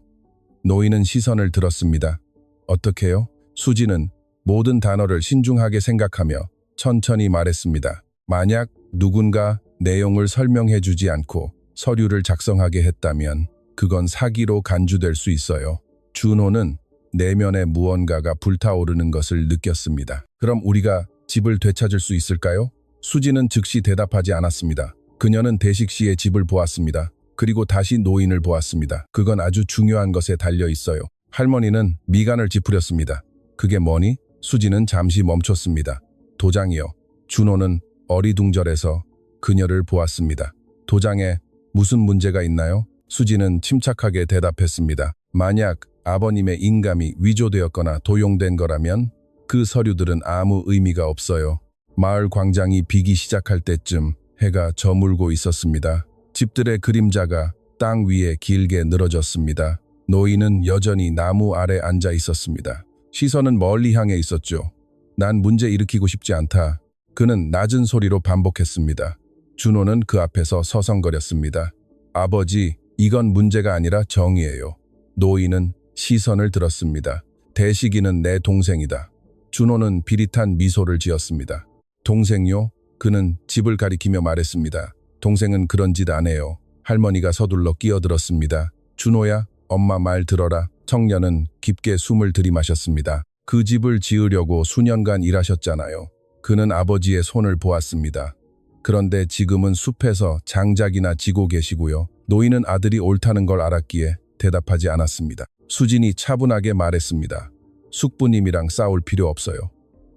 노인은 시선을 들었습니다. 어떻게요? 수진은 모든 단어를 신중하게 생각하며 천천히 말했습니다. 만약 누군가 내용을 설명해 주지 않고 서류를 작성하게 했다면 그건 사기로 간주될 수 있어요. 준호는 내면에 무언가가 불타오르는 것을 느꼈습니다. 그럼 우리가 집을 되찾을 수 있을까요? 수지는 즉시 대답하지 않았습니다. 그녀는 대식 씨의 집을 보았습니다. 그리고 다시 노인을 보았습니다. 그건 아주 중요한 것에 달려 있어요. 할머니는 미간을 찌푸렸습니다. 그게 뭐니? 수지는 잠시 멈췄습니다. 도장이요. 준호는 어리둥절해서 그녀를 보았습니다. 도장에 무슨 문제가 있나요? 수지는 침착하게 대답했습니다. 만약 아버님의 인감이 위조되었거나 도용된 거라면 그 서류들은 아무 의미가 없어요. 마을 광장이 비기 시작할 때쯤 해가 저물고 있었습니다. 집들의 그림자가 땅 위에 길게 늘어졌습니다. 노인은 여전히 나무 아래 앉아 있었습니다. 시선은 멀리 향해 있었죠. 난 문제 일으키고 싶지 않다. 그는 낮은 소리로 반복했습니다. 준호는 그 앞에서 서성거렸습니다. 아버지, 이건 문제가 아니라 정의예요. 노인은 시선을 들었습니다. 대식이는 내 동생이다. 준호는 비릿한 미소를 지었습니다. 동생요? 그는 집을 가리키며 말했습니다. 동생은 그런 짓 안 해요. 할머니가 서둘러 끼어들었습니다. 준호야, 엄마 말 들어라. 청년은 깊게 숨을 들이마셨습니다. 그 집을 지으려고 수년간 일하셨잖아요. 그는 아버지의 손을 보았습니다. 그런데 지금은 숲에서 장작이나 지고 계시고요. 노인은 아들이 옳다는 걸 알았기에 대답하지 않았습니다. 수진이 차분하게 말했습니다. 숙부님이랑 싸울 필요 없어요.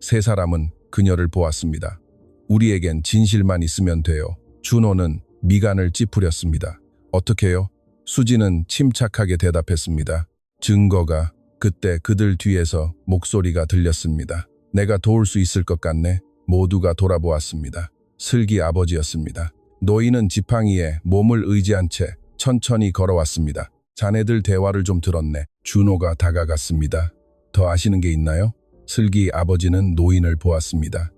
세 사람은 그녀를 보았습니다. 우리에겐 진실만 있으면 돼요. 준호는 미간을 찌푸렸습니다. 어떻게요? 수진은 침착하게 대답했습니다. 증거가. 그때 그들 뒤에서 목소리가 들렸습니다. 내가 도울 수 있을 것 같네. 모두가 돌아보았습니다. 슬기 아버지였습니다. 노인은 지팡이에 몸을 의지한 채 천천히 걸어왔습니다. 자네들 대화를 좀 들었네. 준호가 다가갔습니다. 더 아시는 게 있나요? 슬기 아버지는 노인을 보았습니다.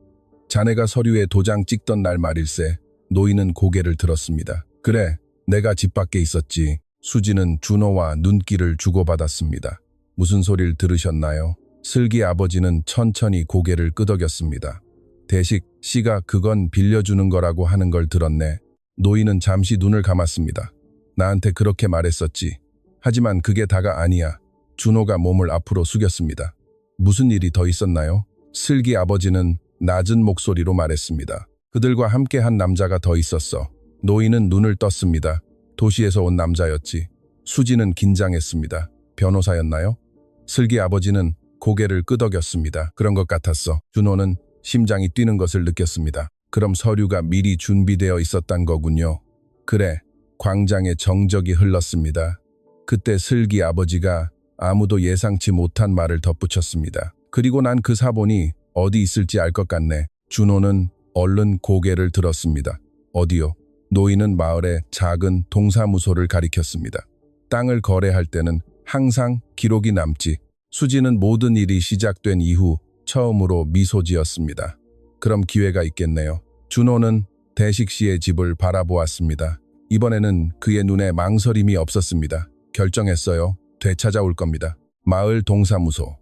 자네가 서류에 도장 찍던 날 말일세. 노인은 고개를 들었습니다. 그래, 내가 집 밖에 있었지. 수지는 준호와 눈길을 주고받았습니다. 무슨 소리를 들으셨나요? 슬기 아버지는 천천히 고개를 끄덕였습니다. 대식 씨가 그건 빌려주는 거라고 하는 걸 들었네. 노인은 잠시 눈을 감았습니다. 나한테 그렇게 말했었지. 하지만 그게 다가 아니야. 준호가 몸을 앞으로 숙였습니다. 무슨 일이 더 있었나요? 슬기 아버지는 낮은 목소리로 말했습니다. 그들과 함께 한 남자가 더 있었어. 노인은 눈을 떴습니다. 도시에서 온 남자였지. 수지는 긴장했습니다. 변호사였나요? 슬기 아버지는 고개를 끄덕였습니다. 그런 것 같았어. 준호는 심장이 뛰는 것을 느꼈습니다. 그럼 서류가 미리 준비되어 있었단 거군요. 그래, 광장에 정적이 흘렀습니다. 그때 슬기 아버지가 아무도 예상치 못한 말을 덧붙였습니다. 그리고 난 그 사본이 어디 있을지 알 것 같네. 준호는 얼른 고개를 들었습니다. 어디요? 노인은 마을의 작은 동사무소를 가리켰습니다. 땅을 거래할 때는 항상 기록이 남지. 수지는 모든 일이 시작된 이후 처음으로 미소 지었습니다. 그럼 기회가 있겠네요. 준호는 대식 씨의 집을 바라보았습니다. 이번에는 그의 눈에 망설임이 없었습니다. 결정했어요. 되찾아올 겁니다. 마을 동사무소.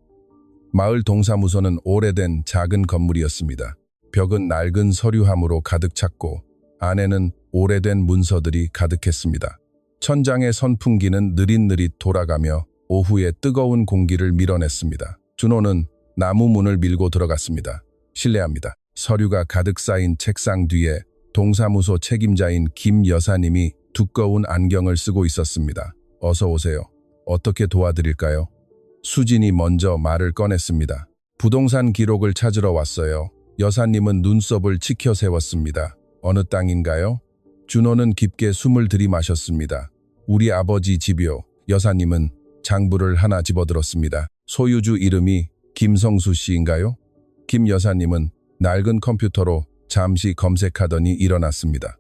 마을 동사무소는 오래된 작은 건물이었습니다. 벽은 낡은 서류함으로 가득 찼고 안에는 오래된 문서들이 가득했습니다. 천장의 선풍기는 느릿느릿 돌아가며 오후의 뜨거운 공기를 밀어냈습니다. 준호는 나무 문을 밀고 들어갔습니다. 실례합니다. 서류가 가득 쌓인 책상 뒤에 동사무소 책임자인 김 여사님이 두꺼운 안경을 쓰고 있었습니다. 어서 오세요. 어떻게 도와드릴까요? 수진이 먼저 말을 꺼냈습니다. 부동산 기록을 찾으러 왔어요. 여사님은 눈썹을 치켜 세웠습니다. 어느 땅인가요? 준호는 깊게 숨을 들이마셨습니다. 우리 아버지 집이요. 여사님은 장부를 하나 집어들었습니다. 소유주 이름이 김성수 씨인가요? 김 여사님은 낡은 컴퓨터로 잠시 검색하더니 일어났습니다.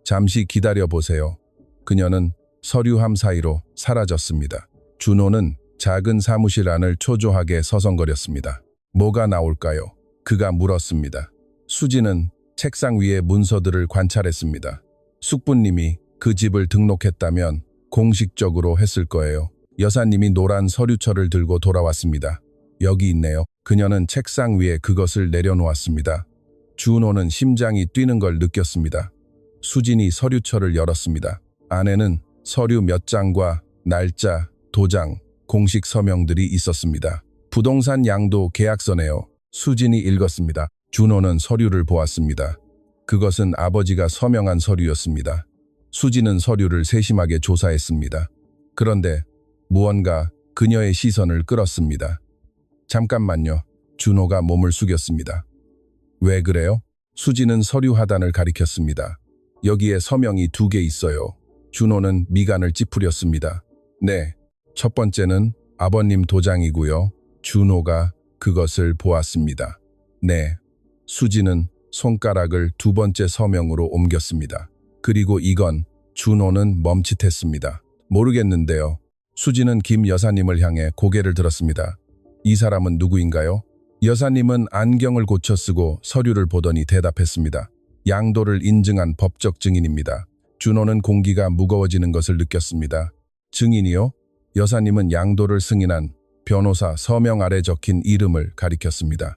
잠시 기다려보세요. 그녀는 서류함 사이로 사라졌습니다. 준호는 작은 사무실 안을 초조하게 서성거렸습니다. 뭐가 나올까요? 그가 물었습니다. 수지는 책상 위의 문서들을 관찰했습니다. 숙부님이 그 집을 등록했다면 공식적으로 했을 거예요. 여사님이 노란 서류철을 들고 돌아왔습니다. 여기 있네요. 그녀는 책상 위에 그것을 내려놓았습니다. 준호는 심장이 뛰는 걸 느꼈습니다. 수진이 서류철을 열었습니다. 안에는 서류 몇 장과 날짜, 도장, 공식 서명들이 있었습니다. 부동산 양도 계약서네요. 수진이 읽었습니다. 준호는 서류를 보았습니다. 그것은 아버지가 서명한 서류였습니다. 수진은 서류를 세심하게 조사했습니다. 그런데 무언가 그녀의 시선을 끌었습니다. 잠깐만요. 준호가 몸을 숙였습니다. 왜 그래요? 수진은 서류 하단을 가리켰습니다. 여기에 서명이 2개 있어요. 준호는 미간을 찌푸렸습니다. 네, 첫 번째는 아버님 도장이고요. 준호가 그것을 보았습니다. 네. 수지는 손가락을 2번째 서명으로 옮겼습니다. 그리고 이건 준호는 멈칫했습니다. 모르겠는데요. 수지는 김 여사님을 향해 고개를 들었습니다. 이 사람은 누구인가요? 여사님은 안경을 고쳐 쓰고 서류를 보더니 대답했습니다. 양도를 인증한 법적 증인입니다. 준호는 공기가 무거워지는 것을 느꼈습니다. 증인이요? 여사님은 양도를 승인한 변호사 서명 아래 적힌 이름을 가리켰습니다.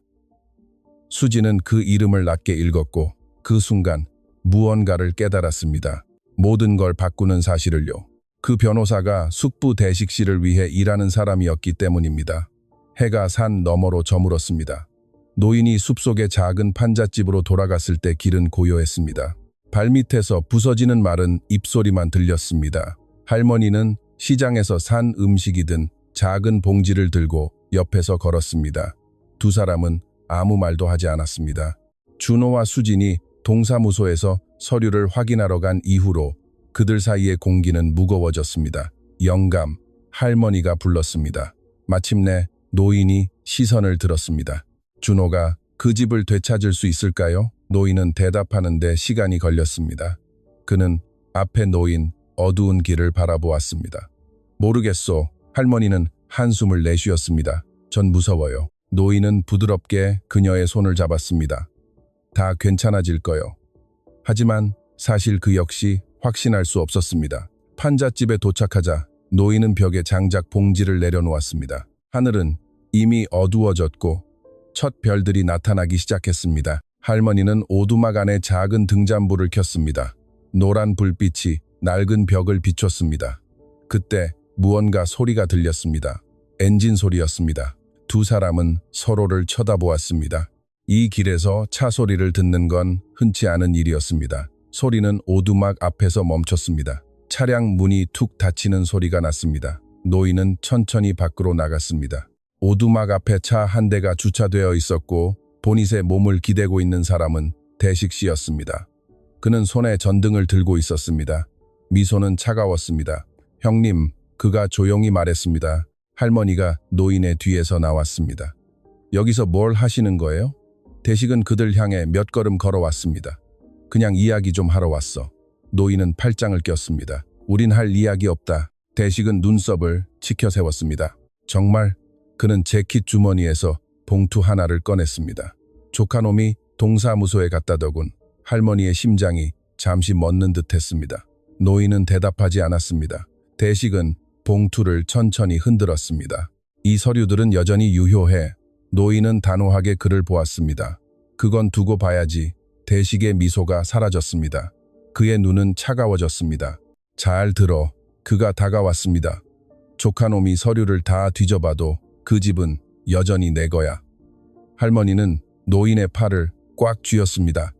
수지는 그 이름을 낮게 읽었고 그 순간 무언가를 깨달았습니다. 모든 걸 바꾸는 사실을요. 그 변호사가 숙부 대식 씨를 위해 일하는 사람이었기 때문입니다. 해가 산 너머로 저물었습니다. 노인이 숲속의 작은 판잣집으로 돌아갔을 때 길은 고요했습니다. 발밑에서 부서지는 마른 입소리만 들렸습니다. 할머니는 시장에서 산 음식이 든 작은 봉지를 들고 옆에서 걸었습니다. 두 사람은 아무 말도 하지 않았습니다. 준호와 수진이 동사무소에서 서류를 확인하러 간 이후로 그들 사이의 공기는 무거워졌습니다. 영감, 할머니가 불렀습니다. 마침내 노인이 시선을 들었습니다. 준호가 그 집을 되찾을 수 있을까요? 노인은 대답하는데 시간이 걸렸습니다. 그는 앞에 놓인 어두운 길을 바라보았습니다. 모르겠소. 할머니는 한숨을 내쉬었습니다. 전 무서워요. 노인은 부드럽게 그녀의 손을 잡았습니다. 다 괜찮아질 거요. 하지만 사실 그 역시 확신할 수 없었습니다. 판잣집에 도착하자 노인은 벽에 장작 봉지를 내려놓았습니다. 하늘은 이미 어두워졌고 첫 별들이 나타나기 시작했습니다. 할머니는 오두막 안에 작은 등잔불을 켰습니다. 노란 불빛이 낡은 벽을 비췄습니다. 그때 무언가 소리가 들렸습니다. 엔진 소리였습니다. 두 사람은 서로를 쳐다보았습니다. 이 길에서 차 소리를 듣는 건 흔치 않은 일이었습니다. 소리는 오두막 앞에서 멈췄습니다. 차량 문이 툭 닫히는 소리가 났습니다. 노인은 천천히 밖으로 나갔습니다. 오두막 앞에 차 한 대가 주차되어 있었고 보닛에 몸을 기대고 있는 사람은 대식 씨였습니다. 그는 손에 전등을 들고 있었습니다. 미소는 차가웠습니다. 형님, 그가 조용히 말했습니다. 할머니가 노인의 뒤에서 나왔습니다. 여기서 뭘 하시는 거예요? 대식은 그들 향해 몇 걸음 걸어왔습니다. 그냥 이야기 좀 하러 왔어. 노인은 팔짱을 꼈습니다. 우린 할 이야기 없다. 대식은 눈썹을 치켜 세웠습니다. 정말? 그는 재킷 주머니에서 봉투 하나를 꺼냈습니다. 조카놈이 동사무소에 갖다 더군 할머니의 심장이 잠시 멎는 듯 했습니다. 노인은 대답하지 않았습니다. 대식은 봉투를 천천히 흔들었습니다. 이 서류들은 여전히 유효해. 노인은 단호하게 그를 보았습니다. 그건 두고 봐야지. 대식의 미소가 사라졌습니다. 그의 눈은 차가워졌습니다. 잘 들어. 그가 다가왔습니다. 조카놈이 서류를 다 뒤져봐도 그 집은 여전히 내 거야. 할머니는 노인의 팔을 꽉 쥐었습니다.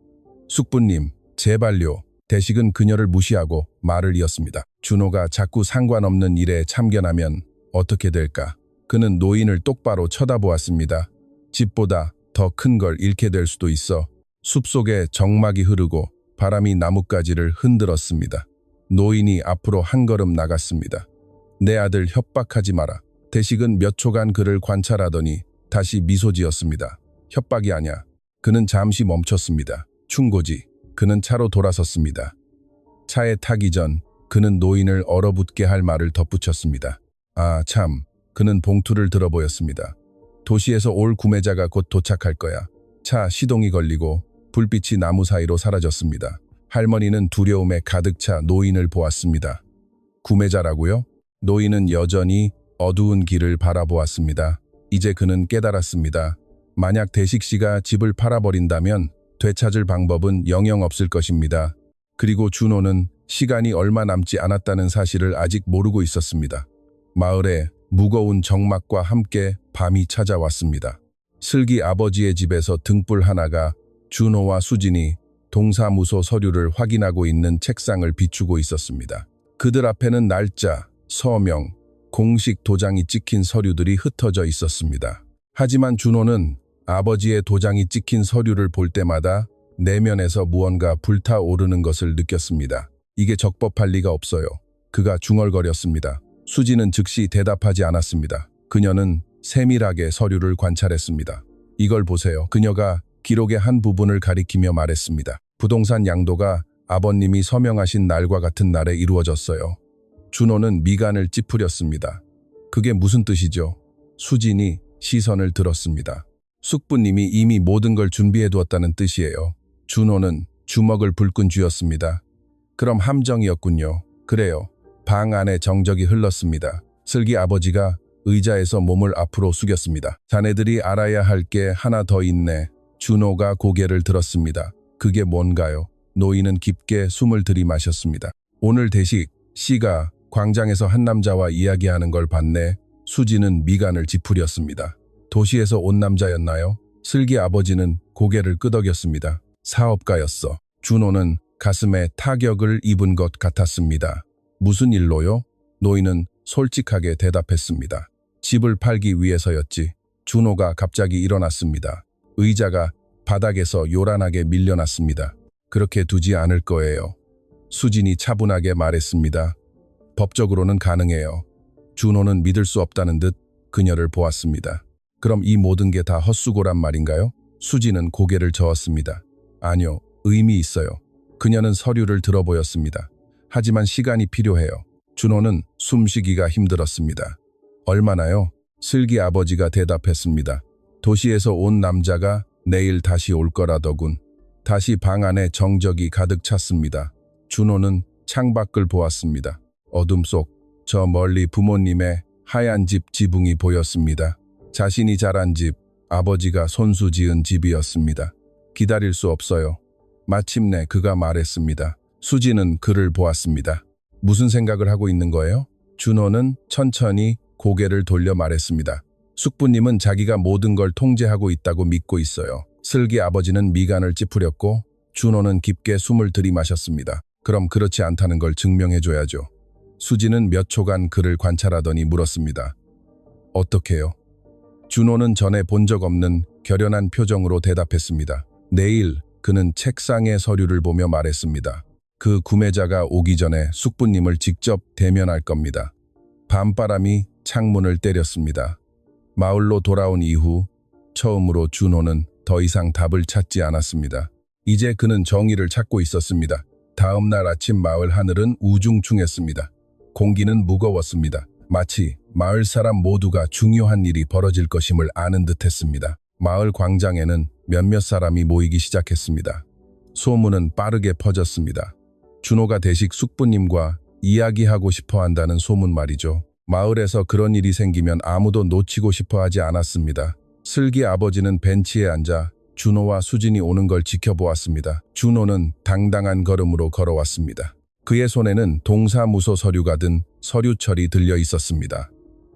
숙부님, 제발요. 대식은 그녀를 무시하고 말을 이었습니다. 준호가 자꾸 상관없는 일에 참견하면 어떻게 될까? 그는 노인을 똑바로 쳐다보았습니다. 집보다 더 큰 걸 잃게 될 수도 있어. 숲속에 정막이 흐르고 바람이 나뭇가지를 흔들었습니다. 노인이 앞으로 한 걸음 나갔습니다. 내 아들 협박하지 마라. 대식은 몇 초간 그를 관찰하더니 다시 미소 지었습니다. 협박이 아냐. 그는 잠시 멈췄습니다. 충고지. 그는 차로 돌아섰습니다. 차에 타기 전 그는 노인을 얼어붙게 할 말을 덧붙였습니다. 아, 참. 그는 봉투를 들어 보였습니다. 도시에서 올 구매자가 곧 도착할 거야. 차 시동이 걸리고 불빛이 나무 사이로 사라졌습니다. 할머니는 두려움에 가득 차 노인을 보았습니다. 구매자라고요? 노인은 여전히 어두운 길을 바라보았습니다. 이제 그는 깨달았습니다. 만약 대식 씨가 집을 팔아버린다면 되찾을 방법은 영영 없을 것입니다. 그리고 준호는 시간이 얼마 남지 않았다는 사실을 아직 모르고 있었습니다. 마을에 무거운 정막과 함께 밤이 찾아왔습니다. 슬기 아버지의 집에서 등불 하나가 준호와 수진이 동사무소 서류를 확인하고 있는 책상을 비추고 있었습니다. 그들 앞에는 날짜, 서명, 공식 도장이 찍힌 서류들이 흩어져 있었습니다. 하지만 준호는 아버지의 도장이 찍힌 서류를 볼 때마다 내면에서 무언가 불타오르는 것을 느꼈습니다. 이게 적법할 리가 없어요. 그가 중얼거렸습니다. 수지는 즉시 대답하지 않았습니다. 그녀는 세밀하게 서류를 관찰했습니다. 이걸 보세요. 그녀가 기록의 한 부분을 가리키며 말했습니다. 부동산 양도가 아버님이 서명하신 날과 같은 날에 이루어졌어요. 준호는 미간을 찌푸렸습니다. 그게 무슨 뜻이죠? 수진이 시선을 들었습니다. 숙부님이 이미 모든 걸 준비해두었다는 뜻이에요. 준호는 주먹을 불끈 쥐었습니다. 그럼 함정이었군요. 그래요. 방 안에 정적이 흘렀습니다. 슬기 아버지가 의자에서 몸을 앞으로 숙였습니다. 자네들이 알아야 할 게 하나 더 있네. 준호가 고개를 들었습니다. 그게 뭔가요? 노인은 깊게 숨을 들이마셨습니다. 오늘 대식 씨가 광장에서 한 남자와 이야기하는 걸 봤네. 수지는 미간을 찌푸렸습니다. 도시에서 온 남자였나요? 슬기 아버지는 고개를 끄덕였습니다. 사업가였어. 준호는 가슴에 타격을 입은 것 같았습니다. 무슨 일로요? 노인은 솔직하게 대답했습니다. 집을 팔기 위해서였지. 준호가 갑자기 일어났습니다. 의자가 바닥에서 요란하게 밀려났습니다. 그렇게 두지 않을 거예요. 수진이 차분하게 말했습니다. 법적으로는 가능해요. 준호는 믿을 수 없다는 듯 그녀를 보았습니다. 그럼 이 모든 게 다 헛수고란 말인가요? 수진은 고개를 저었습니다. 아니요, 의미 있어요. 그녀는 서류를 들어보였습니다. 하지만 시간이 필요해요. 준호는 숨쉬기가 힘들었습니다. 얼마나요? 슬기 아버지가 대답했습니다. 도시에서 온 남자가 내일 다시 올 거라더군. 다시 방 안에 정적이 가득 찼습니다. 준호는 창밖을 보았습니다. 어둠 속 저 멀리 부모님의 하얀 집 지붕이 보였습니다. 자신이 자란 집, 아버지가 손수 지은 집이었습니다. 기다릴 수 없어요. 마침내 그가 말했습니다. 수지는 그를 보았습니다. 무슨 생각을 하고 있는 거예요? 준호는 천천히 고개를 돌려 말했습니다. 숙부님은 자기가 모든 걸 통제하고 있다고 믿고 있어요. 슬기 아버지는 미간을 찌푸렸고 준호는 깊게 숨을 들이마셨습니다. 그럼 그렇지 않다는 걸 증명해줘야죠. 수지는 몇 초간 그를 관찰하더니 물었습니다. 어떻게요? 준호는 전에 본 적 없는 결연한 표정으로 대답했습니다. 내일 그는 책상의 서류를 보며 말했습니다. 그 구매자가 오기 전에 숙부님을 직접 대면할 겁니다. 밤바람이 창문을 때렸습니다. 마을로 돌아온 이후 처음으로 준호는 더 이상 답을 찾지 않았습니다. 이제 그는 정의를 찾고 있었습니다. 다음 날 아침 마을 하늘은 우중충했습니다. 공기는 무거웠습니다. 마치 마을 사람 모두가 중요한 일이 벌어질 것임을 아는 듯했습니다. 마을 광장에는 몇몇 사람이 모이기 시작했습니다. 소문은 빠르게 퍼졌습니다. 준호가 대식 숙부님과 이야기하고 싶어 한다는 소문 말이죠. 마을에서 그런 일이 생기면 아무도 놓치고 싶어 하지 않았습니다. 슬기 아버지는 벤치에 앉아 준호와 수진이 오는 걸 지켜보았습니다. 준호는 당당한 걸음으로 걸어왔습니다. 그의 손에는 동사무소 서류가 든 서류철이 들려 있었습니다.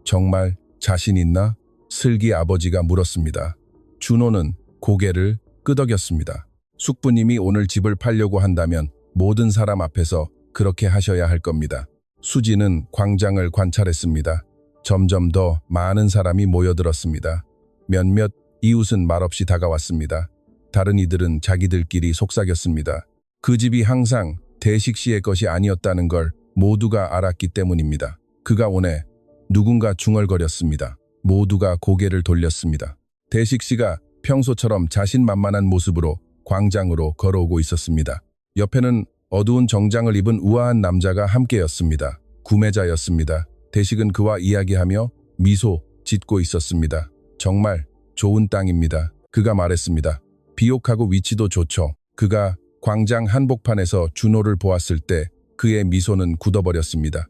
정말 자신 있나? 슬기 아버지가 물었습니다. 준호는 고개를 끄덕였습니다. 숙부님이 오늘 집을 팔려고 한다면 모든 사람 앞에서 그렇게 하셔야 할 겁니다. 수지는 광장을 관찰했습니다. 점점 더 많은 사람이 모여들었습니다. 몇몇 이웃은 말없이 다가왔습니다. 다른 이들은 자기들끼리 속삭였습니다. 그 집이 항상 대식 씨의 것이 아니었다는 걸 모두가 알았기 때문입니다. 그가 오네 누군가 중얼거렸습니다. 모두가 고개를 돌렸습니다. 대식 씨가 평소처럼 자신만만한 모습으로 광장으로 걸어오고 있었습니다. 옆에는 어두운 정장을 입은 우아한 남자가 함께였습니다. 구매자였습니다. 대식은 그와 이야기하며 미소 짓고 있었습니다. 정말 좋은 땅입니다. 그가 말했습니다. 비옥하고 위치도 좋죠. 그가 광장 한복판에서 준호를 보았을 때 그의 미소는 굳어버렸습니다.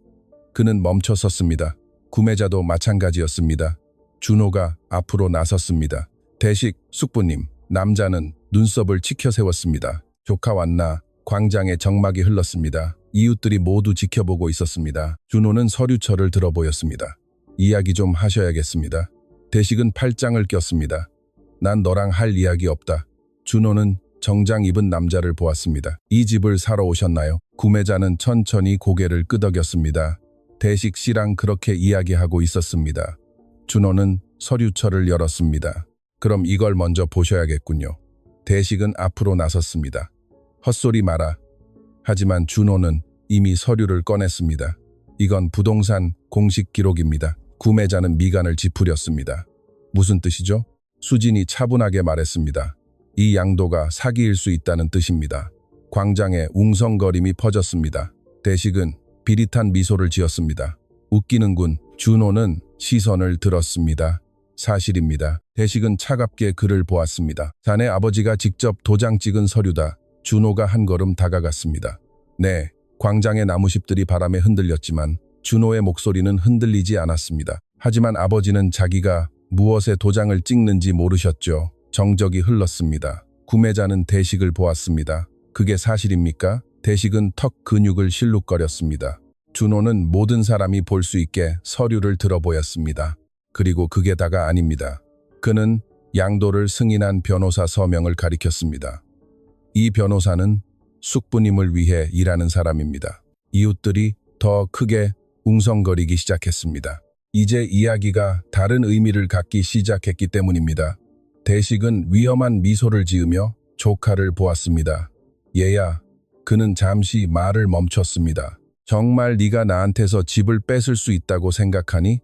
그는 멈춰 섰습니다. 구매자도 마찬가지였습니다. 준호가 앞으로 나섰습니다. 대식, 숙부님, 남자는 눈썹을 치켜 세웠습니다. 조카 왔나? 광장에 정막이 흘렀습니다. 이웃들이 모두 지켜보고 있었습니다. 준호는 서류철을 들어 보였습니다. 이야기 좀 하셔야겠습니다. 대식은 팔짱을 꼈습니다. 난 너랑 할 이야기 없다. 준호는 정장 입은 남자를 보았습니다. 이 집을 사러 오셨나요? 구매자는 천천히 고개를 끄덕였습니다. 대식 씨랑 그렇게 이야기하고 있었습니다. 준호는 서류철을 열었습니다. 그럼 이걸 먼저 보셔야겠군요. 대식은 앞으로 나섰습니다. 헛소리 마라. 하지만 준호는 이미 서류를 꺼냈습니다. 이건 부동산 공식 기록입니다. 구매자는 미간을 찌푸렸습니다. 무슨 뜻이죠? 수진이 차분하게 말했습니다. 이 양도가 사기일 수 있다는 뜻입니다. 광장에 웅성거림이 퍼졌습니다. 대식은 비릿한 미소를 지었습니다. 웃기는군. 준호는 시선을 들었습니다. 사실입니다. 대식은 차갑게 그를 보았습니다. 자네 아버지가 직접 도장 찍은 서류다. 준호가 한 걸음 다가갔습니다. 네, 광장의 나무십들이 바람에 흔들렸지만 준호의 목소리는 흔들리지 않았습니다. 하지만 아버지는 자기가 무엇에 도장을 찍는지 모르셨죠. 정적이 흘렀습니다. 구매자는 대식을 보았습니다. 그게 사실입니까? 대식은 턱 근육을 실룩거렸습니다. 준호는 모든 사람이 볼 수 있게 서류를 들어보였습니다. 그리고 그게 다가 아닙니다. 그는 양도를 승인한 변호사 서명을 가리켰습니다. 이 변호사는 숙부님을 위해 일하는 사람입니다. 이웃들이 더 크게 웅성거리기 시작했습니다. 이제 이야기가 다른 의미를 갖기 시작했기 때문입니다. 대식은 위험한 미소를 지으며 조카를 보았습니다. 얘야, 그는 잠시 말을 멈췄습니다. 정말 네가 나한테서 집을 뺏을 수 있다고 생각하니?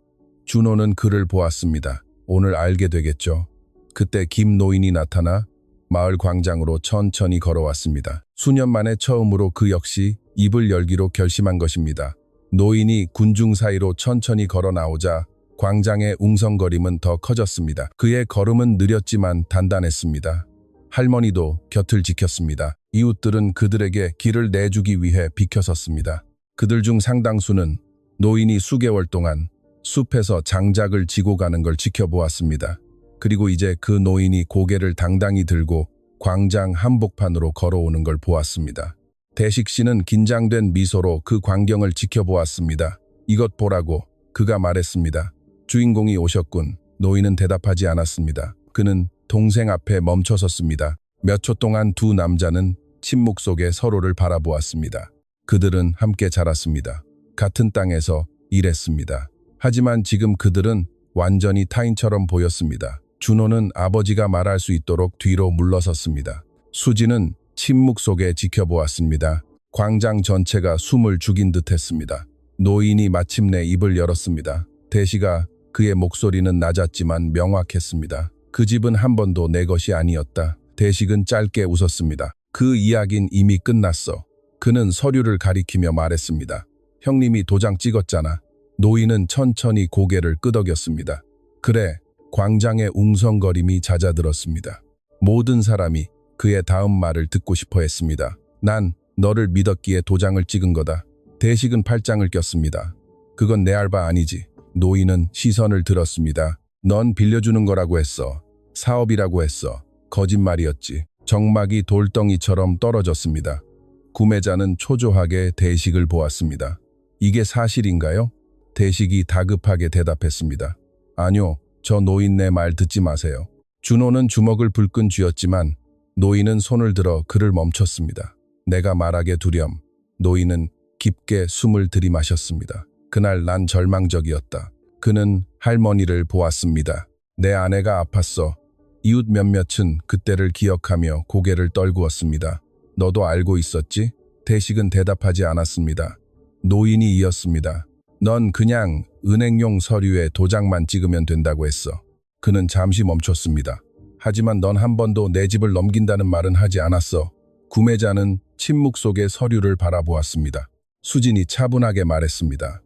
준호는 그를 보았습니다. 오늘 알게 되겠죠. 그때 김 노인이 나타나 마을 광장으로 천천히 걸어왔습니다. 수년 만에 처음으로 그 역시 입을 열기로 결심한 것입니다. 노인이 군중 사이로 천천히 걸어 나오자 광장의 웅성거림은 더 커졌습니다. 그의 걸음은 느렸지만 단단했습니다. 할머니도 곁을 지켰습니다. 이웃들은 그들에게 길을 내주기 위해 비켜섰습니다. 그들 중 상당수는 노인이 수개월 동안 숲에서 장작을 지고 가는 걸 지켜보았습니다. 그리고 이제 그 노인이 고개를 당당히 들고 광장 한복판으로 걸어오는 걸 보았습니다. 대식 씨는 긴장된 미소로 그 광경을 지켜보았습니다. 이것 보라고 그가 말했습니다. 주인공이 오셨군. 노인은 대답하지 않았습니다. 그는 동생 앞에 멈춰섰습니다. 몇 초 동안 두 남자는 침묵 속에 서로를 바라보았습니다. 그들은 함께 자랐습니다. 같은 땅에서 일했습니다. 하지만 지금 그들은 완전히 타인처럼 보였습니다. 준호는 아버지가 말할 수 있도록 뒤로 물러섰습니다. 수지는 침묵 속에 지켜보았습니다. 광장 전체가 숨을 죽인 듯 했습니다. 노인이 마침내 입을 열었습니다. 대시가 그의 목소리는 낮았지만 명확했습니다. 그 집은 한 번도 내 것이 아니었다. 대식은 짧게 웃었습니다. 그 이야긴 이미 끝났어. 그는 서류를 가리키며 말했습니다. 형님이 도장 찍었잖아. 노인은 천천히 고개를 끄덕였습니다. 그래, 광장의 웅성거림이 잦아들었습니다. 모든 사람이 그의 다음 말을 듣고 싶어 했습니다. 난 너를 믿었기에 도장을 찍은 거다. 대식은 팔짱을 꼈습니다. 그건 내 알바 아니지. 노인은 시선을 들었습니다. 넌 빌려주는 거라고 했어. 사업이라고 했어. 거짓말이었지. 정막이 돌덩이처럼 떨어졌습니다. 구매자는 초조하게 대식을 보았습니다. 이게 사실인가요? 대식이 다급하게 대답했습니다. 아니요, 저 노인네 말 듣지 마세요. 준호는 주먹을 불끈 쥐었지만 노인은 손을 들어 그를 멈췄습니다. 내가 말하게 두렴. 노인은 깊게 숨을 들이마셨습니다. 그날 난 절망적이었다. 그는 할머니를 보았습니다. 내 아내가 아팠어. 이웃 몇몇은 그때를 기억하며 고개를 떨구었습니다. 너도 알고 있었지? 대식은 대답하지 않았습니다. 노인이 이었습니다. 넌 그냥 은행용 서류에 도장만 찍으면 된다고 했어. 그는 잠시 멈췄습니다. 하지만 넌 한 번도 내 집을 넘긴다는 말은 하지 않았어. 구매자는 침묵 속에 서류를 바라보았습니다. 수진이 차분하게 말했습니다.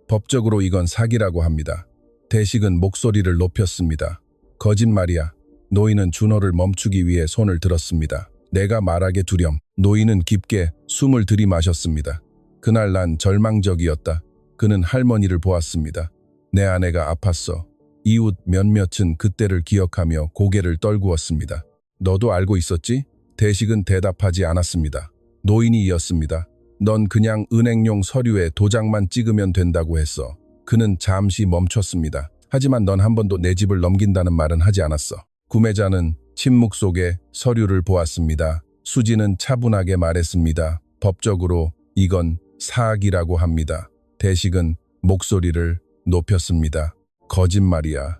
법적으로 이건 사기라고 합니다. 대식은 목소리를 높였습니다. 거짓말이야. 노인은 준호를 멈추기 위해 손을 들었습니다. 내가 말하게 두렴. 노인은 깊게 숨을 들이마셨습니다. 그날 난 절망적이었다. 그는 할머니를 보았습니다. 내 아내가 아팠어. 이웃 몇몇은 그때를 기억하며 고개를 떨구었습니다. 너도 알고 있었지? 대식은 대답하지 않았습니다. 노인이 이었습니다. 넌 그냥 은행용 서류에 도장만 찍으면 된다고 했어. 그는 잠시 멈췄습니다. 하지만 넌 한 번도 내 집을 넘긴다는 말은 하지 않았어. 구매자는 침묵 속에 서류를 보았습니다. 수지는 차분하게 말했습니다. 법적으로 이건 사기라고 합니다. 대식은 목소리를 높였습니다. 거짓말이야.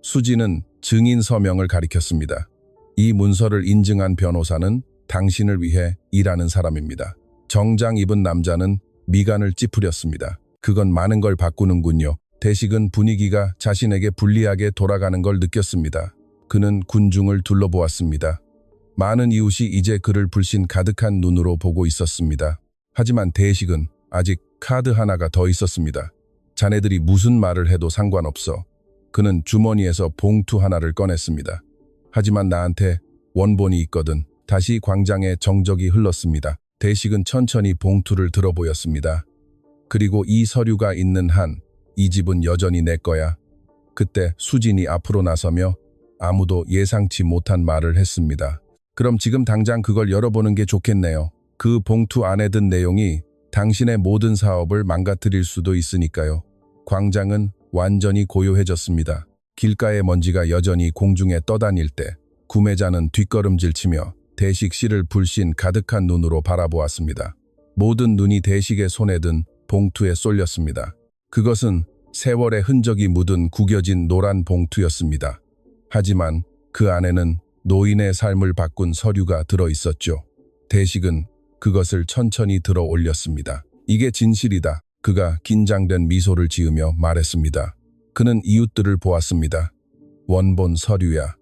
수지는 증인 서명을 가리켰습니다. 이 문서를 인증한 변호사는 당신을 위해 일하는 사람입니다. 정장 입은 남자는 미간을 찌푸렸습니다. 그건 많은 걸 바꾸는군요. 대식은 분위기가 자신에게 불리하게 돌아가는 걸 느꼈습니다. 그는 군중을 둘러보았습니다. 많은 이웃이 이제 그를 불신 가득한 눈으로 보고 있었습니다. 하지만 대식은 아직 카드 하나가 더 있었습니다. 자네들이 무슨 말을 해도 상관없어. 그는 주머니에서 봉투 하나를 꺼냈습니다. 하지만 나한테 원본이 있거든. 다시 광장에 정적이 흘렀습니다. 대식은 천천히 봉투를 들어 보였습니다. 그리고 이 서류가 있는 한 이 집은 여전히 내 거야. 그때 수진이 앞으로 나서며 아무도 예상치 못한 말을 했습니다. 그럼 지금 당장 그걸 열어보는 게 좋겠네요. 그 봉투 안에 든 내용이 당신의 모든 사업을 망가뜨릴 수도 있으니까요. 광장은 완전히 고요해졌습니다. 길가의 먼지가 여전히 공중에 떠다닐 때 구매자는 뒷걸음질 치며 대식 씨를 불신 가득한 눈으로 바라보았습니다. 모든 눈이 대식의 손에 든 봉투에 쏠렸습니다. 그것은 세월의 흔적이 묻은 구겨진 노란 봉투였습니다. 하지만 그 안에는 노인의 삶을 바꾼 서류가 들어 있었죠. 대식은 그것을 천천히 들어 올렸습니다. 이게 진실이다. 그가 긴장된 미소를 지으며 말했습니다. 그는 이웃들을 보았습니다. 원본 서류야.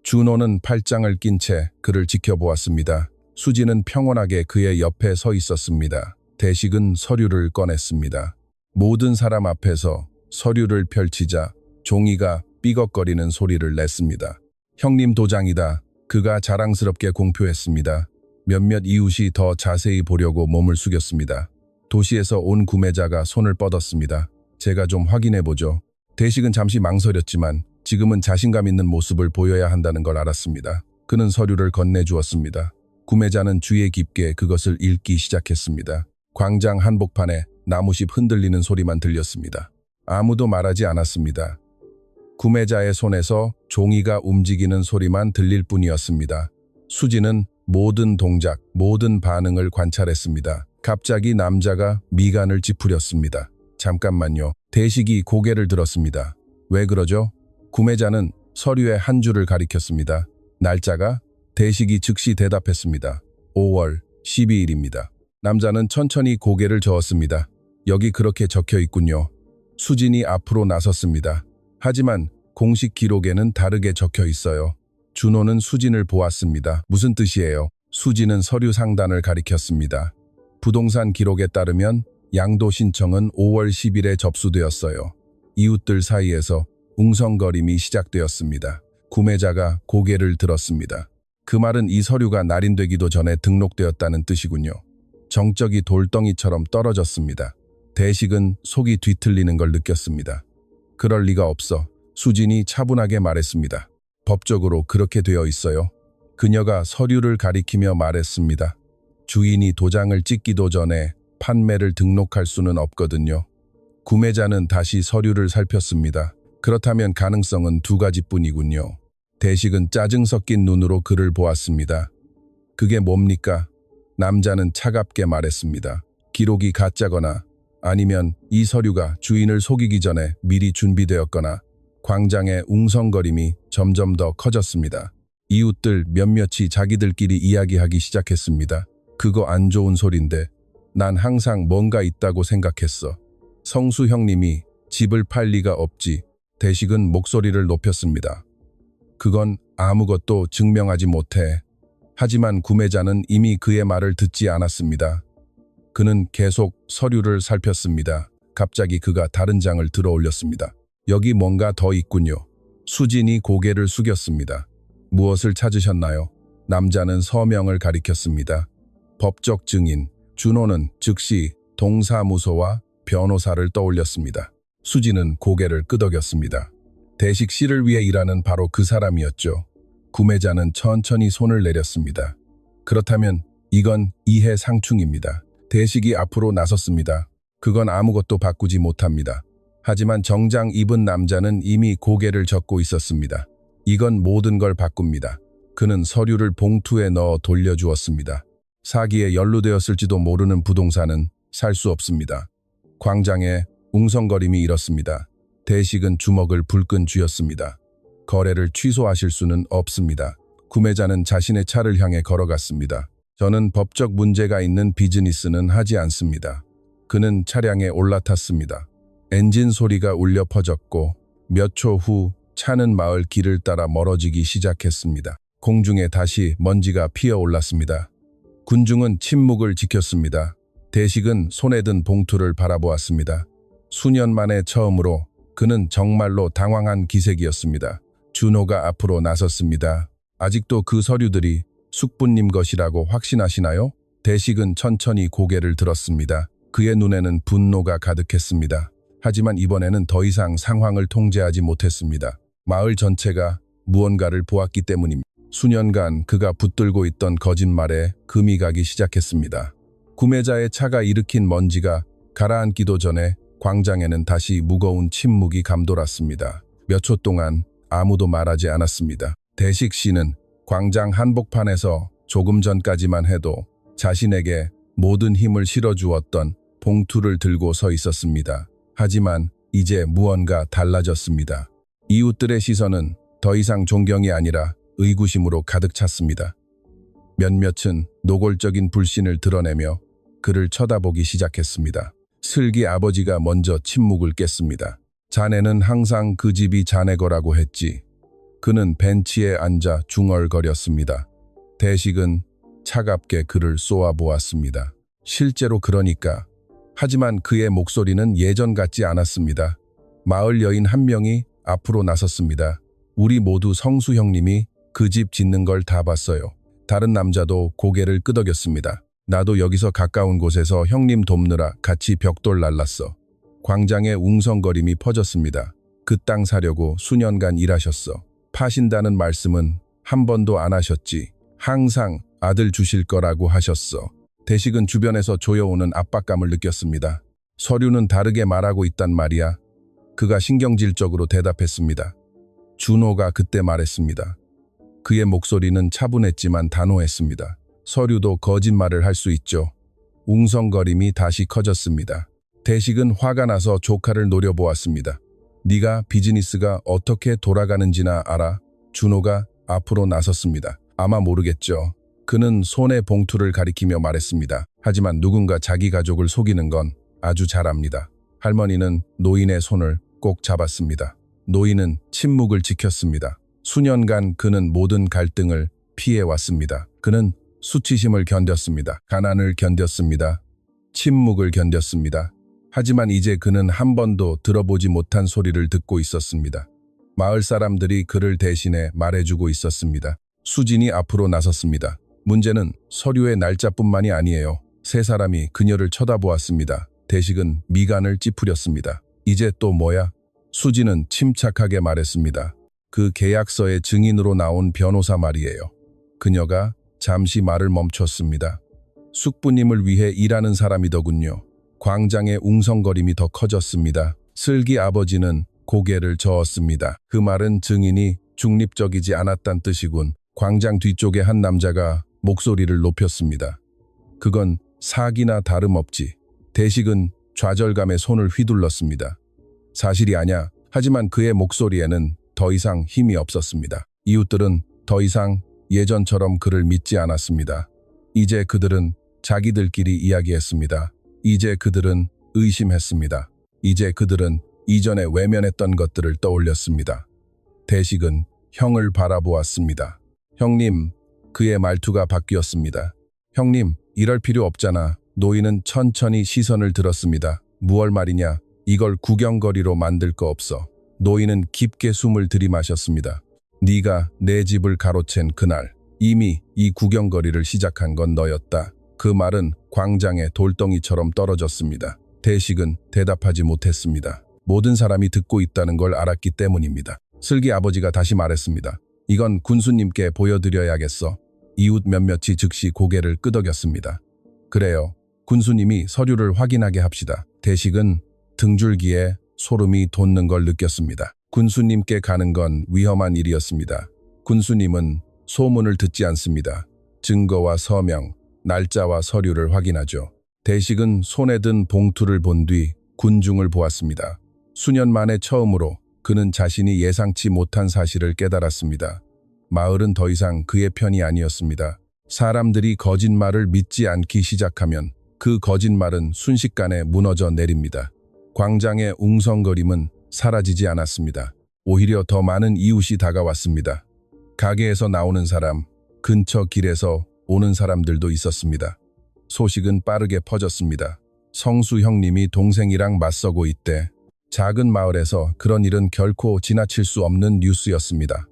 준호는 팔짱을 낀 채 그를 지켜보았습니다. 수지는 평온하게 그의 옆에 서 있었습니다. 대식은 서류를 꺼냈습니다. 모든 사람 앞에서 서류를 펼치자 종이가 삐걱거리는 소리를 냈습니다. 형님 도장이다. 그가 자랑스럽게 공표했습니다. 몇몇 이웃이 더 자세히 보려고 몸을 숙였습니다. 도시에서 온 구매자가 손을 뻗었습니다. 제가 좀 확인해보죠. 대식은 잠시 망설였지만 지금은 자신감 있는 모습을 보여야 한다는 걸 알았습니다. 그는 서류를 건네주었습니다. 구매자는 주의 깊게 그것을 읽기 시작했습니다. 광장 한복판에 나무십 흔들리는 소리만 들렸습니다. 아무도 말하지 않았습니다. 구매자의 손에서 종이가 움직이는 소리만 들릴 뿐이었습니다. 수지는 모든 동작, 모든 반응을 관찰했습니다. 갑자기 남자가 미간을 찌푸렸습니다. 잠깐만요. 대식이 고개를 들었습니다. 왜 그러죠? 구매자는 서류의 한 줄을 가리켰습니다. 날짜가? 대식이 즉시 대답했습니다. 5월 12일입니다. 남자는 천천히 고개를 저었습니다. 여기 그렇게 적혀 있군요. 수진이 앞으로 나섰습니다. 하지만 공식 기록에는 다르게 적혀 있어요. 준호는 수진을 보았습니다. 무슨 뜻이에요? 수진은 서류 상단을 가리켰습니다. 부동산 기록에 따르면 양도 신청은 5월 10일에 접수되었어요. 이웃들 사이에서 웅성거림이 시작되었습니다. 구매자가 고개를 들었습니다. 그 말은 이 서류가 날인되기도 전에 등록되었다는 뜻이군요. 정적이 돌덩이처럼 떨어졌습니다. 대식은 속이 뒤틀리는 걸 느꼈습니다. 그럴 리가 없어. 수진이 차분하게 말했습니다. 법적으로 그렇게 되어 있어요. 그녀가 서류를 가리키며 말했습니다. 주인이 도장을 찍기도 전에 판매를 등록할 수는 없거든요. 구매자는 다시 서류를 살폈습니다. 그렇다면 가능성은 두 가지뿐이군요. 대식은 짜증 섞인 눈으로 그를 보았습니다. 그게 뭡니까? 남자는 차갑게 말했습니다. 기록이 가짜거나 아니면 이 서류가 주인을 속이기 전에 미리 준비되었거나. 광장의 웅성거림이 점점 더 커졌습니다. 이웃들 몇몇이 자기들끼리 이야기하기 시작했습니다. 그거 안 좋은 소린데 난 항상 뭔가 있다고 생각했어. 성수 형님이 집을 팔 리가 없지. 대식은 목소리를 높였습니다. 그건 아무것도 증명하지 못해. 하지만 구매자는 이미 그의 말을 듣지 않았습니다. 그는 계속 서류를 살폈습니다. 갑자기 그가 다른 장을 들어 올렸습니다. 여기 뭔가 더 있군요. 수진이 고개를 숙였습니다. 무엇을 찾으셨나요? 남자는 서명을 가리켰습니다. 법적 증인, 준호는 즉시 동사무소와 변호사를 떠올렸습니다. 수진은 고개를 끄덕였습니다. 대식 씨를 위해 일하는 바로 그 사람이었죠. 구매자는 천천히 손을 내렸습니다. 그렇다면 이건 이해상충입니다. 대식이 앞으로 나섰습니다. 그건 아무것도 바꾸지 못합니다. 하지만 정장 입은 남자는 이미 고개를 젓고 있었습니다. 이건 모든 걸 바꿉니다. 그는 서류를 봉투에 넣어 돌려주었습니다. 사기에 연루되었을지도 모르는 부동산은 살 수 없습니다. 광장에 웅성거림이 일었습니다. 대식은 주먹을 불끈 쥐었습니다. 거래를 취소하실 수는 없습니다. 구매자는 자신의 차를 향해 걸어갔습니다. 저는 법적 문제가 있는 비즈니스는 하지 않습니다. 그는 차량에 올라탔습니다. 엔진 소리가 울려 퍼졌고 몇 초 후 차는 마을 길을 따라 멀어지기 시작했습니다. 공중에 다시 먼지가 피어올랐습니다. 군중은 침묵을 지켰습니다. 대식은 손에 든 봉투를 바라보았습니다. 수년 만에 처음으로 그는 정말로 당황한 기색이었습니다. 준호가 앞으로 나섰습니다. 아직도 그 서류들이 숙부님 것이라고 확신하시나요? 대식은 천천히 고개를 들었습니다. 그의 눈에는 분노가 가득했습니다. 하지만 이번에는 더 이상 상황을 통제하지 못했습니다. 마을 전체가 무언가를 보았기 때문입니다. 수년간 그가 붙들고 있던 거짓말에 금이 가기 시작했습니다. 구매자의 차가 일으킨 먼지가 가라앉기도 전에 광장에는 다시 무거운 침묵이 감돌았습니다. 몇 초 동안 아무도 말하지 않았습니다. 대식 씨는 광장 한복판에서 조금 전까지만 해도 자신에게 모든 힘을 실어주었던 봉투를 들고 서 있었습니다. 하지만 이제 무언가 달라졌습니다. 이웃들의 시선은 더 이상 존경이 아니라 의구심으로 가득 찼습니다. 몇몇은 노골적인 불신을 드러내며 그를 쳐다보기 시작했습니다. 슬기 아버지가 먼저 침묵을 깼습니다. 자네는 항상 그 집이 자네 거라고 했지. 그는 벤치에 앉아 중얼거렸습니다. 대식은 차갑게 그를 쏘아보았습니다. 실제로 그러니까. 하지만 그의 목소리는 예전 같지 않았습니다. 마을 여인 한 명이 앞으로 나섰습니다. 우리 모두 성수 형님이 그 집 짓는 걸 다 봤어요. 다른 남자도 고개를 끄덕였습니다. 나도 여기서 가까운 곳에서 형님 돕느라 같이 벽돌 날랐어. 광장에 웅성거림이 퍼졌습니다. 그 땅 사려고 수년간 일하셨어. 파신다는 말씀은 한 번도 안 하셨지. 항상 아들 주실 거라고 하셨어. 대식은 주변에서 조여오는 압박감을 느꼈습니다. 서류는 다르게 말하고 있단 말이야. 그가 신경질적으로 대답했습니다. 준호가 그때 말했습니다. 그의 목소리는 차분했지만 단호했습니다. 서류도 거짓말을 할 수 있죠. 웅성거림이 다시 커졌습니다. 대식은 화가 나서 조카를 노려보았습니다. 네가 비즈니스가 어떻게 돌아가는지나 알아? 준호가 앞으로 나섰습니다. 아마 모르겠죠. 그는 손에 봉투를 가리키며 말했습니다. 하지만 누군가 자기 가족을 속이는 건 아주 잘 압니다. 할머니는 노인의 손을 꼭 잡았습니다. 노인은 침묵을 지켰습니다. 수년간 그는 모든 갈등을 피해왔습니다. 그는 수치심을 견뎠습니다. 가난을 견뎠습니다. 침묵을 견뎠습니다. 하지만 이제 그는 한 번도 들어보지 못한 소리를 듣고 있었습니다. 마을 사람들이 그를 대신해 말해주고 있었습니다. 수진이 앞으로 나섰습니다. 문제는 서류의 날짜뿐만이 아니에요. 세 사람이 그녀를 쳐다보았습니다. 대식은 미간을 찌푸렸습니다. 이제 또 뭐야? 수진은 침착하게 말했습니다. 그 계약서의 증인으로 나온 변호사 말이에요. 그녀가 잠시 말을 멈췄습니다. 숙부님을 위해 일하는 사람이더군요. 광장의 웅성거림이 더 커졌습니다. 슬기 아버지는 고개를 저었습니다. 그 말은 증인이 중립적이지 않았단 뜻이군. 광장 뒤쪽에 한 남자가 목소리를 높였습니다. 그건 사기나 다름없지. 대식은 좌절감에 손을 휘둘렀습니다. 사실이 아냐. 하지만 그의 목소리에는 더 이상 힘이 없었습니다. 이웃들은 더 이상 예전처럼 그를 믿지 않았습니다. 이제 그들은 자기들끼리 이야기했습니다. 이제 그들은 의심했습니다. 이제 그들은 이전에 외면했던 것들을 떠올렸습니다. 대식은 형을 바라보았습니다. 형님, 그의 말투가 바뀌었습니다. 형님, 이럴 필요 없잖아. 노인은 천천히 시선을 들었습니다. 무얼 말이냐? 이걸 구경거리로 만들 거 없어. 노인은 깊게 숨을 들이마셨습니다. 네가 내 집을 가로챈 그날 이미 이 구경거리를 시작한 건 너였다. 그 말은 광장의 돌덩이처럼 떨어졌습니다. 대식은 대답하지 못했습니다. 모든 사람이 듣고 있다는 걸 알았기 때문입니다. 슬기 아버지가 다시 말했습니다. 이건 군수님께 보여드려야겠어. 이웃 몇몇이 즉시 고개를 끄덕였습니다. 그래요. 군수님이 서류를 확인하게 합시다. 대식은 등줄기에 소름이 돋는 걸 느꼈습니다. 군수님께 가는 건 위험한 일이었습니다. 군수님은 소문을 듣지 않습니다. 증거와 서명, 날짜와 서류를 확인하죠. 대식은 손에 든 봉투를 본 뒤 군중을 보았습니다. 수년 만에 처음으로 그는 자신이 예상치 못한 사실을 깨달았습니다. 마을은 더 이상 그의 편이 아니었습니다. 사람들이 거짓말을 믿지 않기 시작하면 그 거짓말은 순식간에 무너져 내립니다. 광장의 웅성거림은 사라지지 않았습니다. 오히려 더 많은 이웃이 다가왔습니다. 가게에서 나오는 사람, 근처 길에서 오는 사람들도 있었습니다. 소식은 빠르게 퍼졌습니다. 성수 형님이 동생이랑 맞서고 있대. 작은 마을에서 그런 일은 결코 지나칠 수 없는 뉴스였습니다.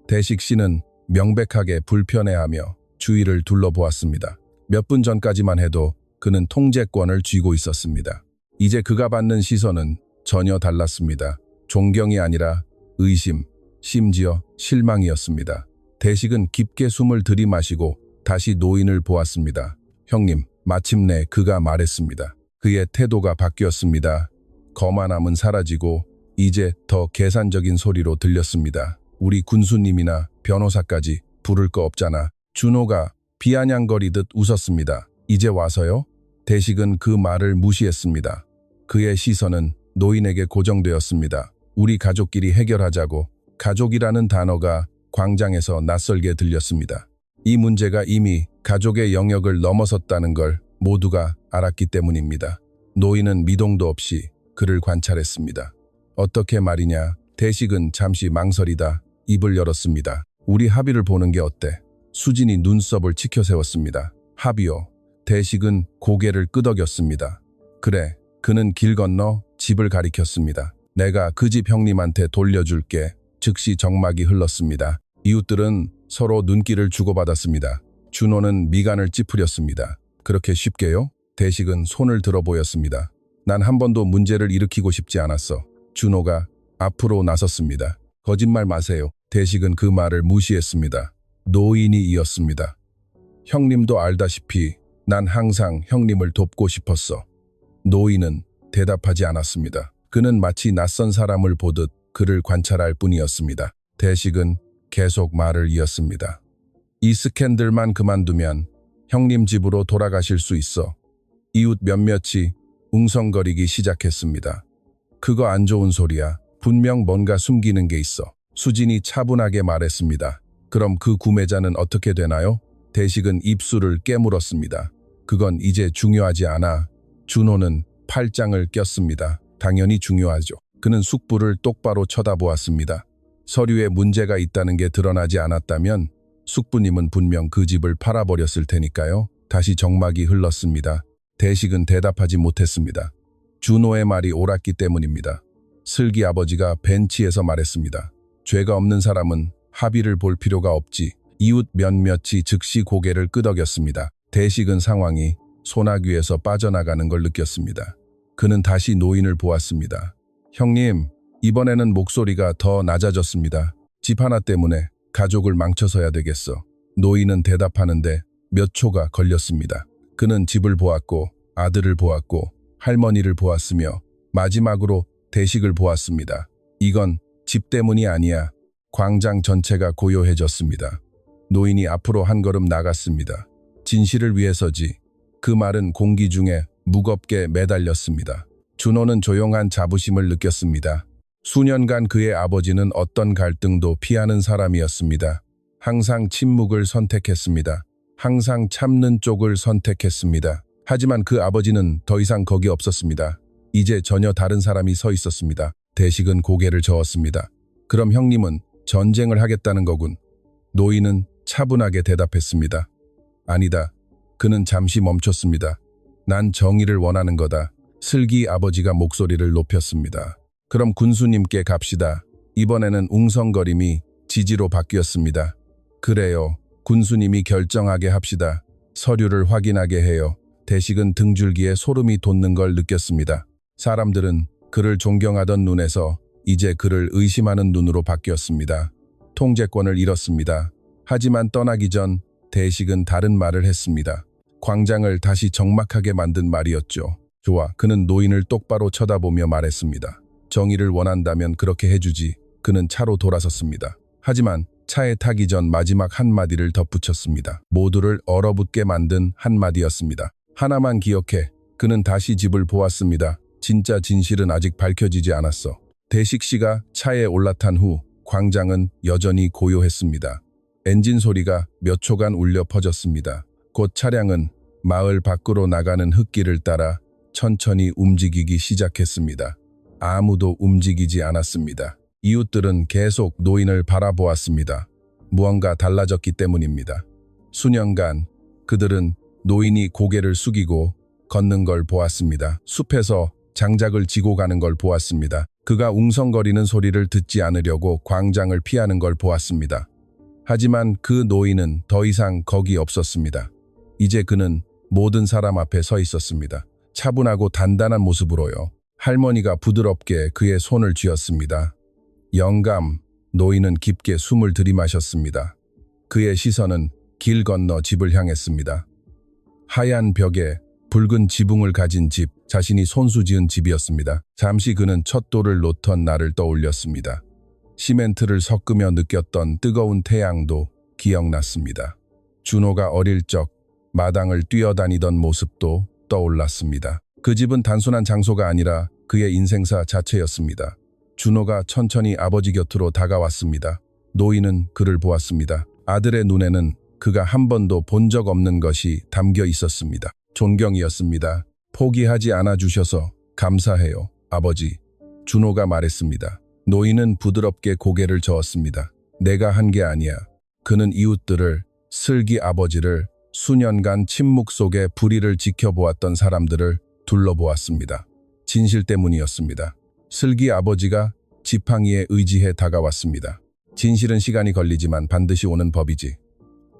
대식 씨는 명백하게 불편해하며 주위를 둘러보았습니다. 몇 분 전까지만 해도 그는 통제권을 쥐고 있었습니다. 이제 그가 받는 시선은 전혀 달랐습니다. 존경이 아니라 의심, 심지어 실망이었습니다. 대식은 깊게 숨을 들이마시고 다시 노인을 보았습니다. 형님, 마침내 그가 말했습니다. 그의 태도가 바뀌었습니다. 거만함은 사라지고 이제 더 계산적인 소리로 들렸습니다. 우리 군수님이나 변호사까지 부를 거 없잖아. 준호가 비아냥거리듯 웃었습니다. 이제 와서요? 대식은 그 말을 무시했습니다. 그의 시선은 노인에게 고정되었습니다. 우리 가족끼리 해결하자고. 가족이라는 단어가 광장에서 낯설게 들렸습니다. 이 문제가 이미 가족의 영역을 넘어섰다는 걸 모두가 알았기 때문입니다. 노인은 미동도 없이 그를 관찰했습니다. 어떻게 말이냐? 대식은 잠시 망설이다 입을 열었습니다. 우리 합의를 보는 게 어때? 수진이 눈썹을 치켜 세웠습니다. 합의요. 대식은 고개를 끄덕였습니다. 그래, 그는 길 건너 집을 가리켰습니다. 내가 그 집 형님한테 돌려줄게. 즉시 정막이 흘렀습니다. 이웃들은 서로 눈길을 주고받았습니다. 준호는 미간을 찌푸렸습니다. 그렇게 쉽게요? 대식은 손을 들어 보였습니다. 난 한 번도 문제를 일으키고 싶지 않았어. 준호가 앞으로 나섰습니다. 거짓말 마세요. 대식은 그 말을 무시했습니다. 노인이 이었습니다. 형님도 알다시피 난 항상 형님을 돕고 싶었어. 노인은 대답하지 않았습니다. 그는 마치 낯선 사람을 보듯 그를 관찰할 뿐이었습니다. 대식은 계속 말을 이었습니다. 이 스캔들만 그만두면 형님 집으로 돌아가실 수 있어. 이웃 몇몇이 웅성거리기 시작했습니다. 그거 안 좋은 소리야. 분명 뭔가 숨기는 게 있어. 수진이 차분하게 말했습니다. 그럼 그 구매자는 어떻게 되나요? 대식은 입술을 깨물었습니다. 그건 이제 중요하지 않아. 준호는 팔짱을 꼈습니다. 당연히 중요하죠. 그는 숙부를 똑바로 쳐다보았습니다. 서류에 문제가 있다는 게 드러나지 않았다면 숙부님은 분명 그 집을 팔아버렸을 테니까요. 다시 정막이 흘렀습니다. 대식은 대답하지 못했습니다. 준호의 말이 옳았기 때문입니다. 슬기 아버지가 벤치에서 말했습니다. 죄가 없는 사람은 합의를 볼 필요가 없지. 이웃 몇몇이 즉시 고개를 끄덕였습니다. 대식은 상황이 소나귀에서 빠져나가는 걸 느꼈습니다. 그는 다시 노인을 보았습니다. 형님, 이번에는 목소리가 더 낮아졌습니다. 집 하나 때문에 가족을 망쳐서야 되겠어. 노인은 대답하는데 몇 초가 걸렸습니다. 그는 집을 보았고 아들을 보았고 할머니를 보았으며 마지막으로 대식을 보았습니다. 이건 집 때문이 아니야. 광장 전체가 고요해졌습니다. 노인이 앞으로 한 걸음 나갔습니다. 진실을 위해서지. 그 말은 공기 중에 무겁게 매달렸습니다. 준호는 조용한 자부심을 느꼈습니다. 수년간 그의 아버지는 어떤 갈등도 피하는 사람이었습니다. 항상 침묵을 선택했습니다. 항상 참는 쪽을 선택했습니다. 하지만 그 아버지는 더 이상 거기 없었습니다. 이제 전혀 다른 사람이 서 있었습니다. 대식은 고개를 저었습니다. 그럼 형님은 전쟁을 하겠다는 거군. 노인은 차분하게 대답했습니다. 아니다. 그는 잠시 멈췄습니다. 난 정의를 원하는 거다. 슬기 아버지가 목소리를 높였습니다. 그럼 군수님께 갑시다. 이번에는 웅성거림이 지지로 바뀌었습니다. 그래요. 군수님이 결정하게 합시다. 서류를 확인하게 해요. 대식은 등줄기에 소름이 돋는 걸 느꼈습니다. 사람들은 그를 존경하던 눈에서 이제 그를 의심하는 눈으로 바뀌었습니다. 통제권을 잃었습니다. 하지만 떠나기 전 대식은 다른 말을 했습니다. 광장을 다시 적막하게 만든 말이었죠. 좋아. 그는 노인을 똑바로 쳐다보며 말했습니다. 정의를 원한다면 그렇게 해주지. 그는 차로 돌아섰습니다. 하지만 차에 타기 전 마지막 한마디를 덧붙였습니다. 모두를 얼어붙게 만든 한마디였습니다. 하나만 기억해. 그는 다시 집을 보았습니다. 진짜 진실은 아직 밝혀지지 않았어. 대식 씨가 차에 올라탄 후 광장은 여전히 고요했습니다. 엔진 소리가 몇 초간 울려 퍼졌습니다. 곧 차량은 마을 밖으로 나가는 흙길을 따라 천천히 움직이기 시작했습니다. 아무도 움직이지 않았습니다. 이웃들은 계속 노인을 바라보았습니다. 무언가 달라졌기 때문입니다. 수년간 그들은 노인이 고개를 숙이고 걷는 걸 보았습니다. 숲에서 장작을 지고 가는 걸 보았습니다. 그가 웅성거리는 소리를 듣지 않으려고 광장을 피하는 걸 보았습니다. 하지만 그 노인은 더 이상 거기 없었습니다. 이제 그는 모든 사람 앞에 서 있었습니다. 차분하고 단단한 모습으로요. 할머니가 부드럽게 그의 손을 쥐었습니다. 영감, 노인은 깊게 숨을 들이마셨습니다. 그의 시선은 길 건너 집을 향했습니다. 하얀 벽에 붉은 지붕을 가진 집, 자신이 손수지은 집이었습니다. 잠시 그는 첫 돌을 놓던 날을 떠올렸습니다. 시멘트를 섞으며 느꼈던 뜨거운 태양도 기억났습니다. 준호가 어릴 적 마당을 뛰어다니던 모습도 떠올랐습니다. 그 집은 단순한 장소가 아니라 그의 인생사 자체였습니다. 준호가 천천히 아버지 곁으로 다가왔습니다. 노인은 그를 보았습니다. 아들의 눈에는 그가 한 번도 본 적 없는 것이 담겨 있었습니다. 존경이었습니다. 포기하지 않아 주셔서 감사해요, 아버지. 준호가 말했습니다. 노인은 부드럽게 고개를 저었습니다. 내가 한 게 아니야. 그는 이웃들을, 슬기 아버지를, 수년간 침묵 속에 불의를 지켜보았던 사람들을 둘러보았습니다. 진실 때문이었습니다. 슬기 아버지가 지팡이에 의지해 다가왔습니다. 진실은 시간이 걸리지만 반드시 오는 법이지.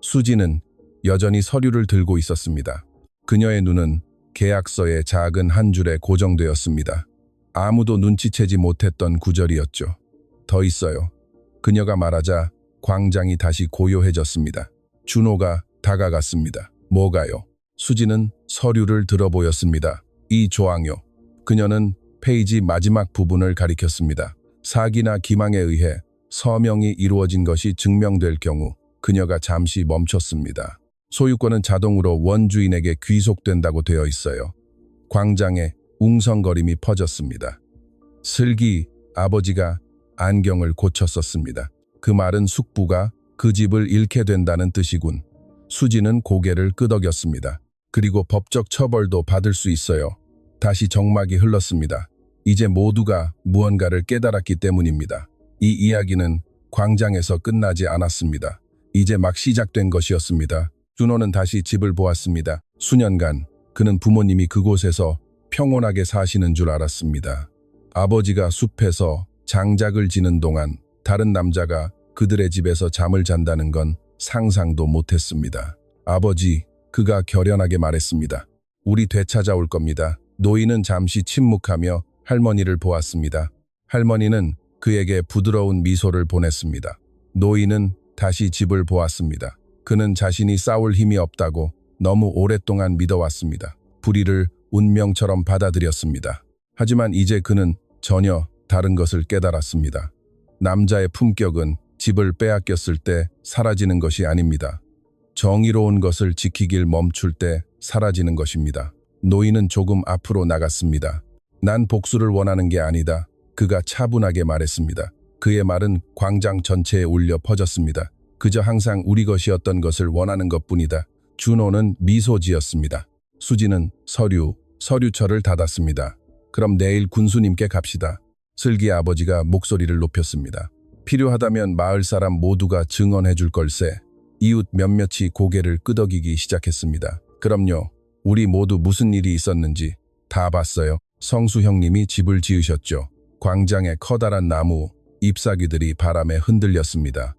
수지는 여전히 서류를 들고 있었습니다. 그녀의 눈은 계약서의 작은 한 줄에 고정되었습니다. 아무도 눈치채지 못했던 구절이었죠. 더 있어요. 그녀가 말하자 광장이 다시 고요해졌습니다. 준호가 다가갔습니다. 뭐가요? 수지는 서류를 들어보였습니다. 이 조항요. 그녀는 페이지 마지막 부분을 가리켰습니다. 사기나 기망에 의해 서명이 이루어진 것이 증명될 경우 그녀가 잠시 멈췄습니다. 소유권은 자동으로 원주인에게 귀속된다고 되어 있어요. 광장에 웅성거림이 퍼졌습니다. 슬기 아버지가 안경을 고쳤었습니다. 그 말은 숙부가 그 집을 잃게 된다는 뜻이군. 수지는 고개를 끄덕였습니다. 그리고 법적 처벌도 받을 수 있어요. 다시 정막이 흘렀습니다. 이제 모두가 무언가를 깨달았기 때문입니다. 이 이야기는 광장에서 끝나지 않았습니다. 이제 막 시작된 것이었습니다. 준호는 다시 집을 보았습니다. 수년간 그는 부모님이 그곳에서 평온하게 사시는 줄 알았습니다. 아버지가 숲에서 장작을 지는 동안 다른 남자가 그들의 집에서 잠을 잔다는 건 상상도 못했습니다. 아버지, 그가 결연하게 말했습니다. 우리 되찾아올 겁니다. 노인은 잠시 침묵하며 할머니를 보았습니다. 할머니는 그에게 부드러운 미소를 보냈습니다. 노인은 다시 집을 보았습니다. 그는 자신이 싸울 힘이 없다고 너무 오랫동안 믿어왔습니다. 불의를 운명처럼 받아들였습니다. 하지만 이제 그는 전혀 다른 것을 깨달았습니다. 남자의 품격은 집을 빼앗겼을 때 사라지는 것이 아닙니다. 정의로운 것을 지키길 멈출 때 사라지는 것입니다. 노인은 조금 앞으로 나갔습니다. 난 복수를 원하는 게 아니다. 그가 차분하게 말했습니다. 그의 말은 광장 전체에 울려 퍼졌습니다. 그저 항상 우리 것이었던 것을 원하는 것뿐이다. 준호는 미소 지었습니다. 수지는 서류철을 닫았습니다. 그럼 내일 군수님께 갑시다. 슬기 아버지가 목소리를 높였습니다. 필요하다면 마을 사람 모두가 증언해 줄 걸세. 이웃 몇몇이 고개를 끄덕이기 시작했습니다. 그럼요. 우리 모두 무슨 일이 있었는지 다 봤어요. 성수 형님이 집을 지으셨죠. 광장의 커다란 나무, 잎사귀들이 바람에 흔들렸습니다.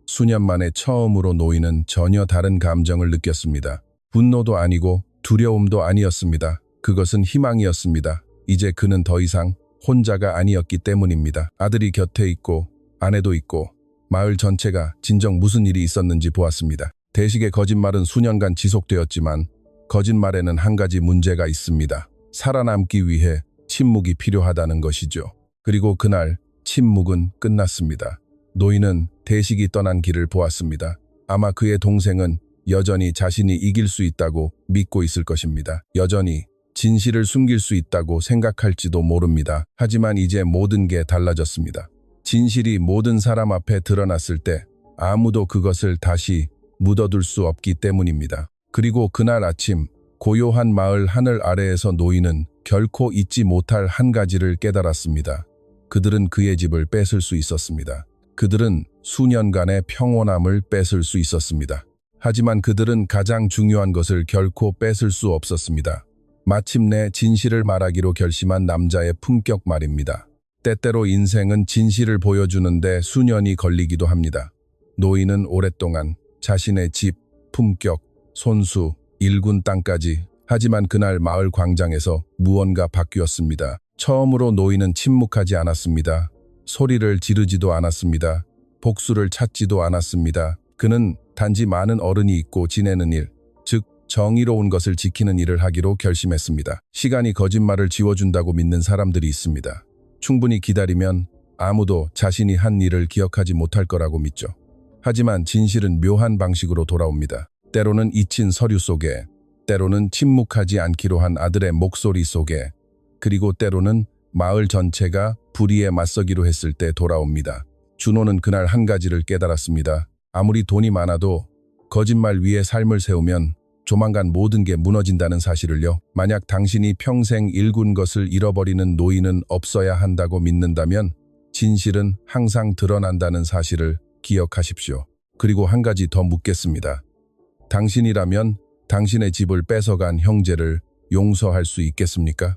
수년 만에 처음으로 노인은 전혀 다른 감정을 느꼈습니다. 분노도 아니고 두려움도 아니었습니다. 그것은 희망이었습니다. 이제 그는 더 이상 혼자가 아니었기 때문입니다. 아들이 곁에 있고 아내도 있고 마을 전체가 진정 무슨 일이 있었는지 보았습니다. 대식의 거짓말은 수년간 지속되었지만 거짓말에는 한 가지 문제가 있습니다. 살아남기 위해 침묵이 필요하다는 것이죠. 그리고 그날 침묵은 끝났습니다. 노인은 대식이 떠난 길을 보았습니다. 아마 그의 동생은 여전히 자신이 이길 수 있다고 믿고 있을 것입니다. 여전히 진실을 숨길 수 있다고 생각할지도 모릅니다. 하지만 이제 모든 게 달라졌습니다. 진실이 모든 사람 앞에 드러났을 때 아무도 그것을 다시 묻어둘 수 없기 때문입니다. 그리고 그날 아침 고요한 마을 하늘 아래에서 노인은 결코 잊지 못할 한 가지를 깨달았습니다. 그들은 그의 집을 뺏을 수 있었습니다. 그들은 수년간의 평온함을 뺏을 수 있었습니다. 하지만 그들은 가장 중요한 것을 결코 뺏을 수 없었습니다. 마침내 진실을 말하기로 결심한 남자의 품격 말입니다. 때때로 인생은 진실을 보여주는데 수년이 걸리기도 합니다. 노인은 오랫동안 자신의 집, 품격, 손수, 일군 땅까지 하지만 그날 마을 광장에서 무언가 바뀌었습니다. 처음으로 노인은 침묵하지 않았습니다. 소리를 지르지도 않았습니다. 복수를 찾지도 않았습니다. 그는 단지 많은 어른이 있고 지내는 일, 즉 정의로운 것을 지키는 일을 하기로 결심했습니다. 시간이 거짓말을 지워준다고 믿는 사람들이 있습니다. 충분히 기다리면 아무도 자신이 한 일을 기억하지 못할 거라고 믿죠. 하지만 진실은 묘한 방식으로 돌아옵니다. 때로는 잊힌 서류 속에, 때로는 침묵하지 않기로 한 아들의 목소리 속에, 그리고 때로는 마을 전체가 불의에 맞서기로 했을 때 돌아옵니다. 준호는 그날 한 가지를 깨달았습니다. 아무리 돈이 많아도 거짓말 위에 삶을 세우면 조만간 모든 게 무너진다는 사실을요. 만약 당신이 평생 일군 것을 잃어버리는 노인은 없어야 한다고 믿는다면 진실은 항상 드러난다는 사실을 기억하십시오. 그리고 한 가지 더 묻겠습니다. 당신이라면 당신의 집을 뺏어간 형제를 용서할 수 있겠습니까?